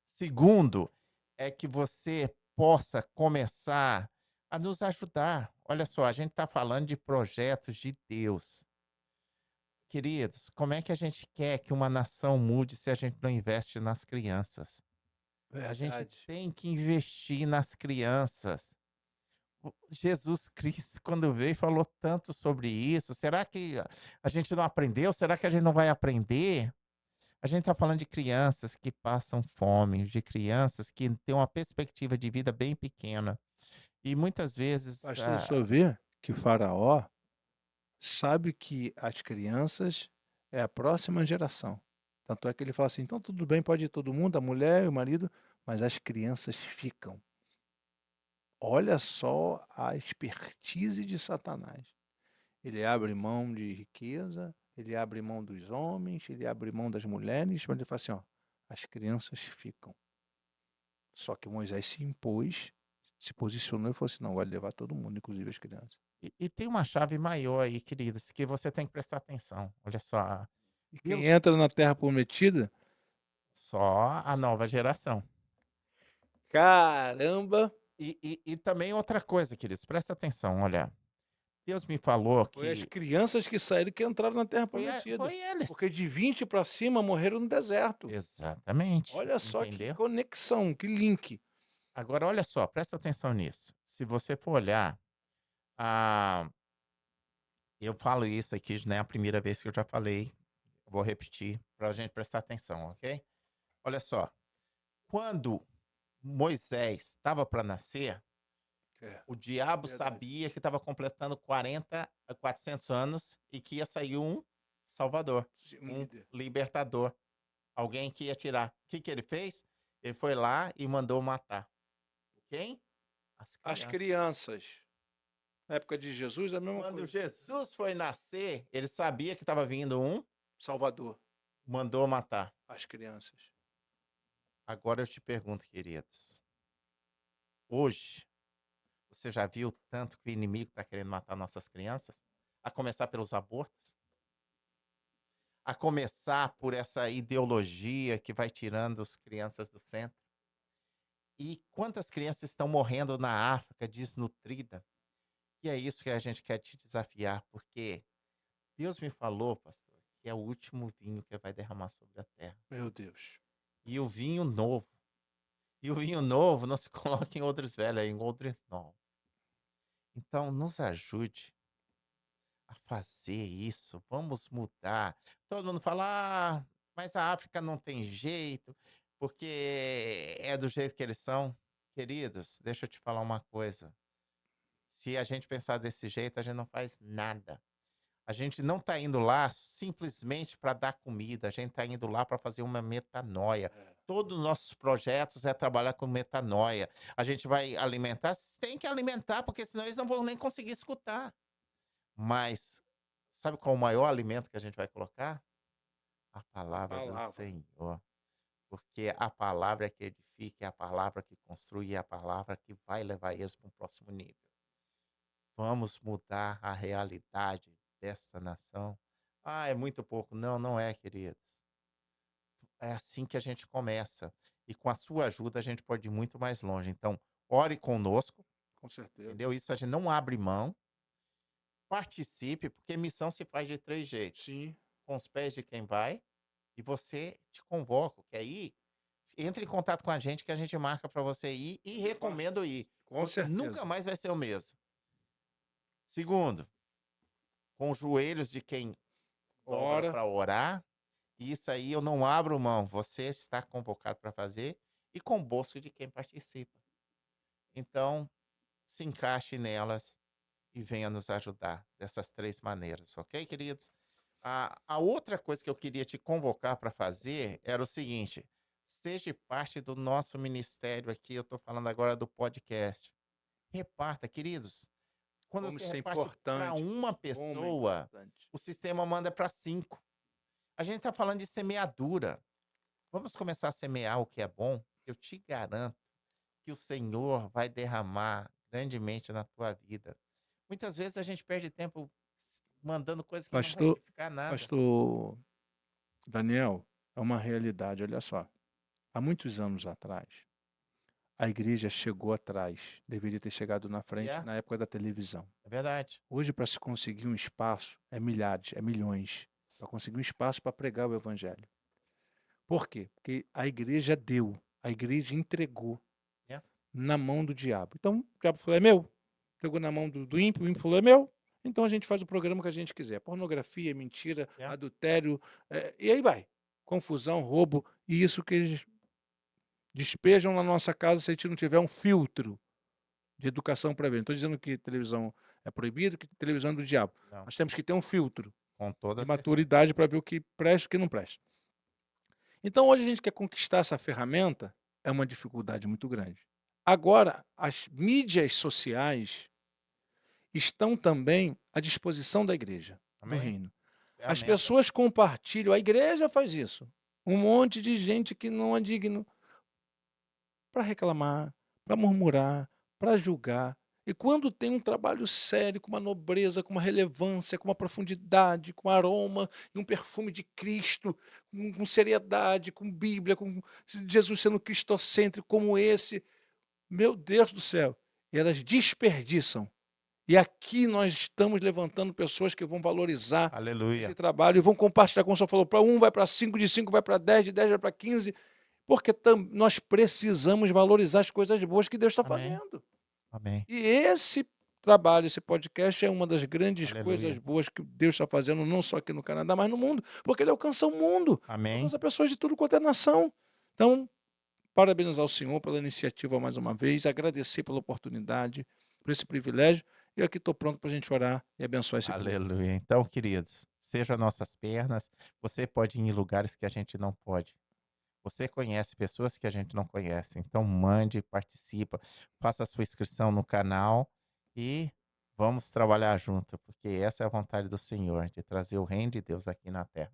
Segundo, é que você possa começar a nos ajudar. Olha só, a gente está falando de projetos de Deus. Queridos, como é que a gente quer que uma nação mude se a gente não investe nas crianças? A gente Verdade. tem que investir nas crianças. Jesus Cristo, quando veio, falou tanto sobre isso. Será que a gente não aprendeu? Será que a gente não vai aprender? A gente está falando de crianças que passam fome, de crianças que têm uma perspectiva de vida bem pequena. E muitas vezes, Pastor, o senhor vê que Faraó sabe que as crianças é a próxima geração. Tanto é que ele fala assim: então tudo bem, pode ir todo mundo, a mulher e o marido, mas as crianças ficam. Olha só a expertise de Satanás. Ele abre mão de riqueza, ele abre mão dos homens, ele abre mão das mulheres, mas ele fala assim: ó, as crianças ficam. Só que Moisés se impôs, se posicionou e falou assim: não, vai levar todo mundo, inclusive as crianças. e tem uma chave maior aí, queridos, que você tem que prestar atenção. Olha só, E quem Deus, entra na terra prometida, só a nova geração. caramba, E também outra coisa, queridos, presta atenção, olha. Deus me falou foi as que crianças que saíram que entraram na terra prometida. foi eles. Porque de 20 para cima morreram no deserto. Exatamente, Olha só que entendeu? conexão, que link. Agora, olha só, presta atenção nisso. Se você for olhar, ah, eu falo isso aqui, não é a primeira vez que eu já falei, vou repetir para a gente prestar atenção, ok? Olha só, quando Moisés estava para nascer, É, o diabo verdade. sabia que estava completando 40 a 400 anos e que ia sair um salvador, Um um líder. libertador, alguém que ia tirar. O que que ele fez? Ele foi lá e mandou matar. Quem? As As crianças. crianças. Na época de Jesus, é a mesma Quando coisa. Jesus foi nascer, ele sabia que estava vindo um, Salvador, mandou matar. as crianças. Agora eu te pergunto, queridos, hoje, você já viu tanto que o inimigo está querendo matar nossas crianças? A começar pelos abortos? A começar por essa ideologia que vai tirando as crianças do centro? E quantas crianças estão morrendo na África desnutrida? E é isso que a gente quer te desafiar, porque Deus me falou, pastor, que é o último vinho que vai derramar sobre a terra. Meu Deus. E o vinho novo. E o vinho novo não se coloca em odres velhos, é em odres novos. Então, nos ajude a fazer isso. Vamos mudar. Todo mundo fala, mas a África não tem jeito, porque é do jeito que eles são. Queridos, deixa eu te falar uma coisa. Se a gente pensar desse jeito, a gente não faz nada. A gente não está indo lá simplesmente para dar comida, a gente está indo lá para fazer uma metanoia. É. todos os nossos projetos é trabalhar com metanoia. A gente vai alimentar, tem que alimentar, porque senão eles não vão nem conseguir escutar. Mas sabe qual é o maior alimento que a gente vai colocar? A A palavra do palavra. Senhor. Porque a palavra é que edifica, é a palavra que construi, é a palavra que vai levar eles para um próximo nível. Vamos mudar a realidade desta nação. Ah, é muito pouco. Não, não é, queridos. É assim que a gente começa. E com a sua ajuda a gente pode ir muito mais longe. Então, ore conosco, Com certeza. entendeu? Isso a gente não abre mão. Participe, porque missão se faz de 3 jeitos: Sim, com os pés de quem vai, e você te convoco, que aí entre em contato com a gente marca para você ir e e passa. recomendo ir. Com Você nunca certeza. mais vai ser o mesmo. Segundo, com os joelhos de quem dobra Ora, para orar, e isso aí eu não abro mão, você está convocado para fazer, e com o bolso de quem participa. Então, se encaixe nelas e venha nos ajudar dessas 3 maneiras, ok, queridos? A outra coisa que eu queria te convocar para fazer era o seguinte: seja parte do nosso ministério aqui, eu estou falando agora do podcast. Reparta, queridos. Quando como você isso é reparte para importante. uma Como é pessoa, importante. o sistema manda para 5. A gente está falando de semeadura. Vamos começar a semear o que é bom? Eu te garanto que o Senhor vai derramar grandemente na tua vida. Muitas vezes a gente perde tempo mandando coisa que não vai Pastor, edificar nada. pastor Daniel, é uma realidade, olha só. Há muitos anos atrás, a igreja chegou atrás, deveria ter chegado na E frente na época da televisão. é verdade. Hoje, para se conseguir um espaço, é milhares, é milhões, para conseguir um espaço para pregar o evangelho. Por quê? Porque a igreja deu, a igreja entregou É, na mão do diabo. Então, o diabo falou, é meu. Pegou na mão do ímpio, o ímpio falou, é meu. Então a gente faz o programa que a gente quiser. Pornografia, mentira, é. adultério, e aí vai. Confusão, roubo, e isso que eles despejam na nossa casa se a gente não tiver um filtro de educação para ver. Não estou dizendo que televisão é proibido, que televisão é do diabo. Não, Nós temos que ter um filtro com toda de certeza. maturidade para ver o que presta e o que não presta. Então, hoje a gente quer conquistar essa ferramenta, é uma dificuldade muito grande. Agora, as mídias sociais estão também à disposição da igreja, do Amém? reino. As Ferramenta. pessoas compartilham, a igreja faz isso. Um monte de gente que não é digno para reclamar, para murmurar, para julgar. E quando tem um trabalho sério, com uma nobreza, com uma relevância, com uma profundidade, com aroma e um perfume de Cristo, com seriedade, com Bíblia, com Jesus sendo cristocêntrico como esse, meu Deus do céu, elas desperdiçam. E aqui nós estamos levantando pessoas que vão valorizar esse Aleluia. trabalho e vão compartilhar, como o senhor falou, para um vai para 5, de 5 vai para 10, de 10 vai para 15, porque nós precisamos valorizar as coisas boas que Deus está Amém. fazendo. Amém. E esse trabalho, esse podcast é uma das grandes coisas Aleluia. boas que Deus está fazendo, não só aqui no Canadá, mas no mundo, porque ele alcança o mundo, Amém. alcança pessoas de tudo quanto é nação. Então, parabenizar o senhor pela iniciativa mais uma vez, agradecer pela oportunidade, por esse privilégio, e aqui estou pronto para a gente orar e abençoar esse povo. Aleluia. Então, queridos, seja nossas pernas. Você pode ir em lugares que a gente não pode. Você conhece pessoas que a gente não conhece. Então, mande, participa, faça a sua inscrição no canal e vamos trabalhar junto, porque essa é a vontade do Senhor, de trazer o reino de Deus aqui na terra.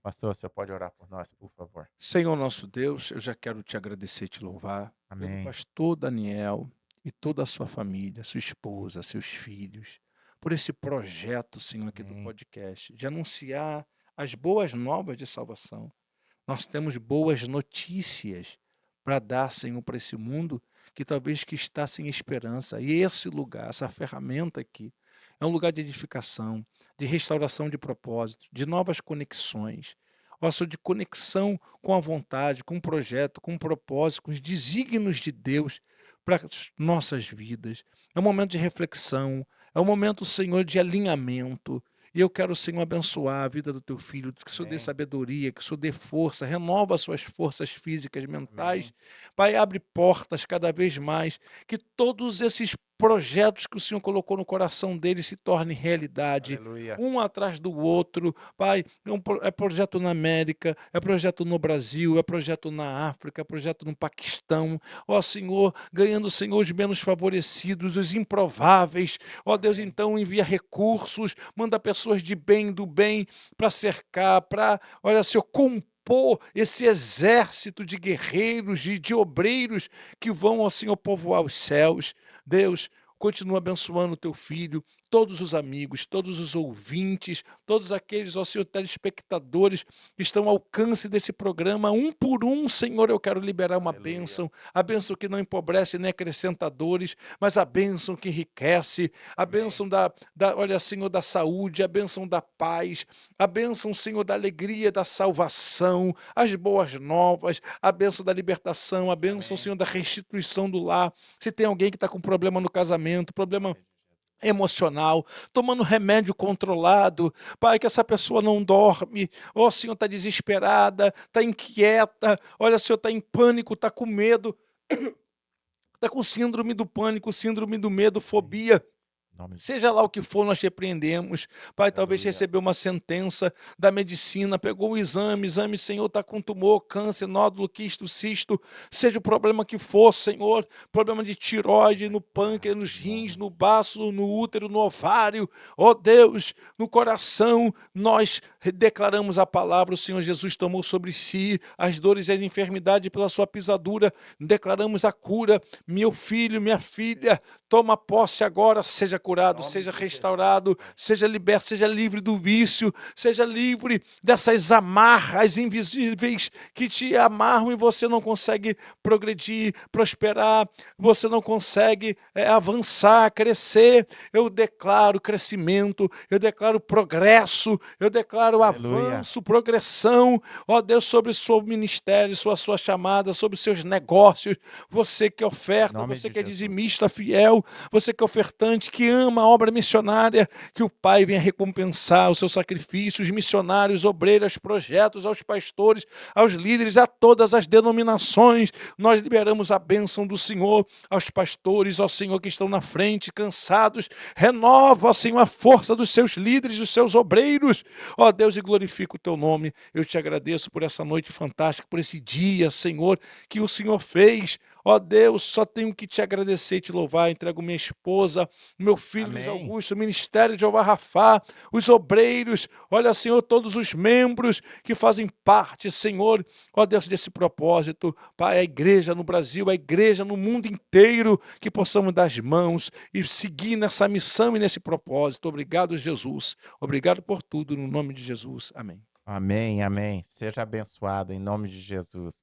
Pastor, o senhor pode orar por nós, por favor? Senhor nosso Deus, eu já quero te agradecer e te louvar pelo Amém. pastor Daniel e toda a sua família, sua esposa, seus filhos, por esse projeto, Senhor, aqui do Amém. podcast, de anunciar as boas novas de salvação. Nós temos boas notícias para dar, Senhor, para esse mundo que talvez que está sem esperança. E esse lugar, essa ferramenta aqui, é um lugar de edificação, de restauração de propósito, de novas conexões, ó, Senhor, de conexão com a vontade, com o projeto, com o propósito, com os desígnios de Deus para as nossas vidas. É um momento de reflexão, é um momento, Senhor, de alinhamento. E eu quero, Senhor, abençoar a vida do teu filho, que o Senhor dê Amém. sabedoria, que o Senhor dê força, renova as suas forças físicas, mentais. Amém. Pai, abre portas cada vez mais, que todos esses projetos que o Senhor colocou no coração deles se tornem realidade, Aleluia. um atrás do outro. Pai, é projeto na América, é projeto no Brasil, é projeto na África, é projeto no Paquistão. Ó Senhor, ganhando, Senhor, os menos favorecidos, os improváveis. Ó Deus, Amém. então envia recursos, manda pessoas de bem do bem para cercar, para, olha, Senhor, compor esse exército de guerreiros, de obreiros que vão, ó Senhor, povoar os céus. Deus, continua abençoando o teu filho, todos os amigos, todos os ouvintes, todos aqueles, ó Senhor, telespectadores que estão ao alcance desse programa, um por um, Senhor, eu quero liberar uma Aleluia. bênção, a bênção que não empobrece nem acrescenta dores, mas a bênção que enriquece, a Amém. bênção olha, Senhor, da saúde, a bênção da paz, a bênção, Senhor, da alegria, da salvação, as boas novas, a bênção da libertação, a bênção, Amém. Senhor, da restituição do lar. Se tem alguém que está com problema no casamento, problema emocional, tomando remédio controlado, Pai, que essa pessoa não dorme, ó Senhor, está desesperada, está inquieta, olha, Senhor, está em pânico, está com medo, está com síndrome do pânico, síndrome do medo, Amém. fobia. Em nome de Seja lá o que for, nós repreendemos. Pai, talvez Aleluia. recebeu uma sentença da medicina, pegou o exame, Senhor, está com tumor, câncer, nódulo, quisto, cisto, seja o problema que for, Senhor, problema de tireoide, no pâncreas, nos Em rins, nome no de baço, no útero, no ovário, ó Deus, no coração, nós declaramos a palavra, o Senhor Jesus tomou sobre si as dores e as enfermidades pela sua pisadura, declaramos a cura, meu filho, minha filha, toma posse agora, seja curado, nome seja de Jesus, restaurado, Pai. seja liberto, seja livre do vício, seja livre dessas amarras invisíveis que te amarram e você não consegue progredir, prosperar, você não consegue avançar, crescer. Eu declaro crescimento, eu declaro progresso, eu declaro Aleluia. avanço, progressão, ó Deus, sobre o seu ministério, sua chamada, sobre os seus negócios, você que Em oferta, nome você de que é Jesus. dizimista fiel, você que é ofertante, que ama a obra missionária, que o Pai venha recompensar o seu sacrifício, os missionários, obreiros, projetos, aos pastores, aos líderes, a todas as denominações. Nós liberamos a bênção do Senhor aos pastores, ó Senhor, que estão na frente, cansados. Renova, ó Senhor, a força dos seus líderes, dos seus obreiros. Ó Deus, e glorifica o teu nome. Eu te agradeço por essa noite fantástica, por esse dia, Senhor, que o Senhor fez. Ó Deus, só tenho que te agradecer e te louvar. Entrego minha esposa, meu filho Luiz Amém. Augusto, o ministério de Jeová Rafá, os obreiros, olha, Senhor, todos os membros que fazem parte, Senhor, ó Deus, desse propósito. Pai, a igreja no Brasil, a igreja no mundo inteiro, que possamos dar as mãos e seguir nessa missão e nesse propósito. Obrigado, Jesus. Obrigado por tudo, no nome de Jesus. Amém. Amém. Amém. Seja abençoado em nome de Jesus.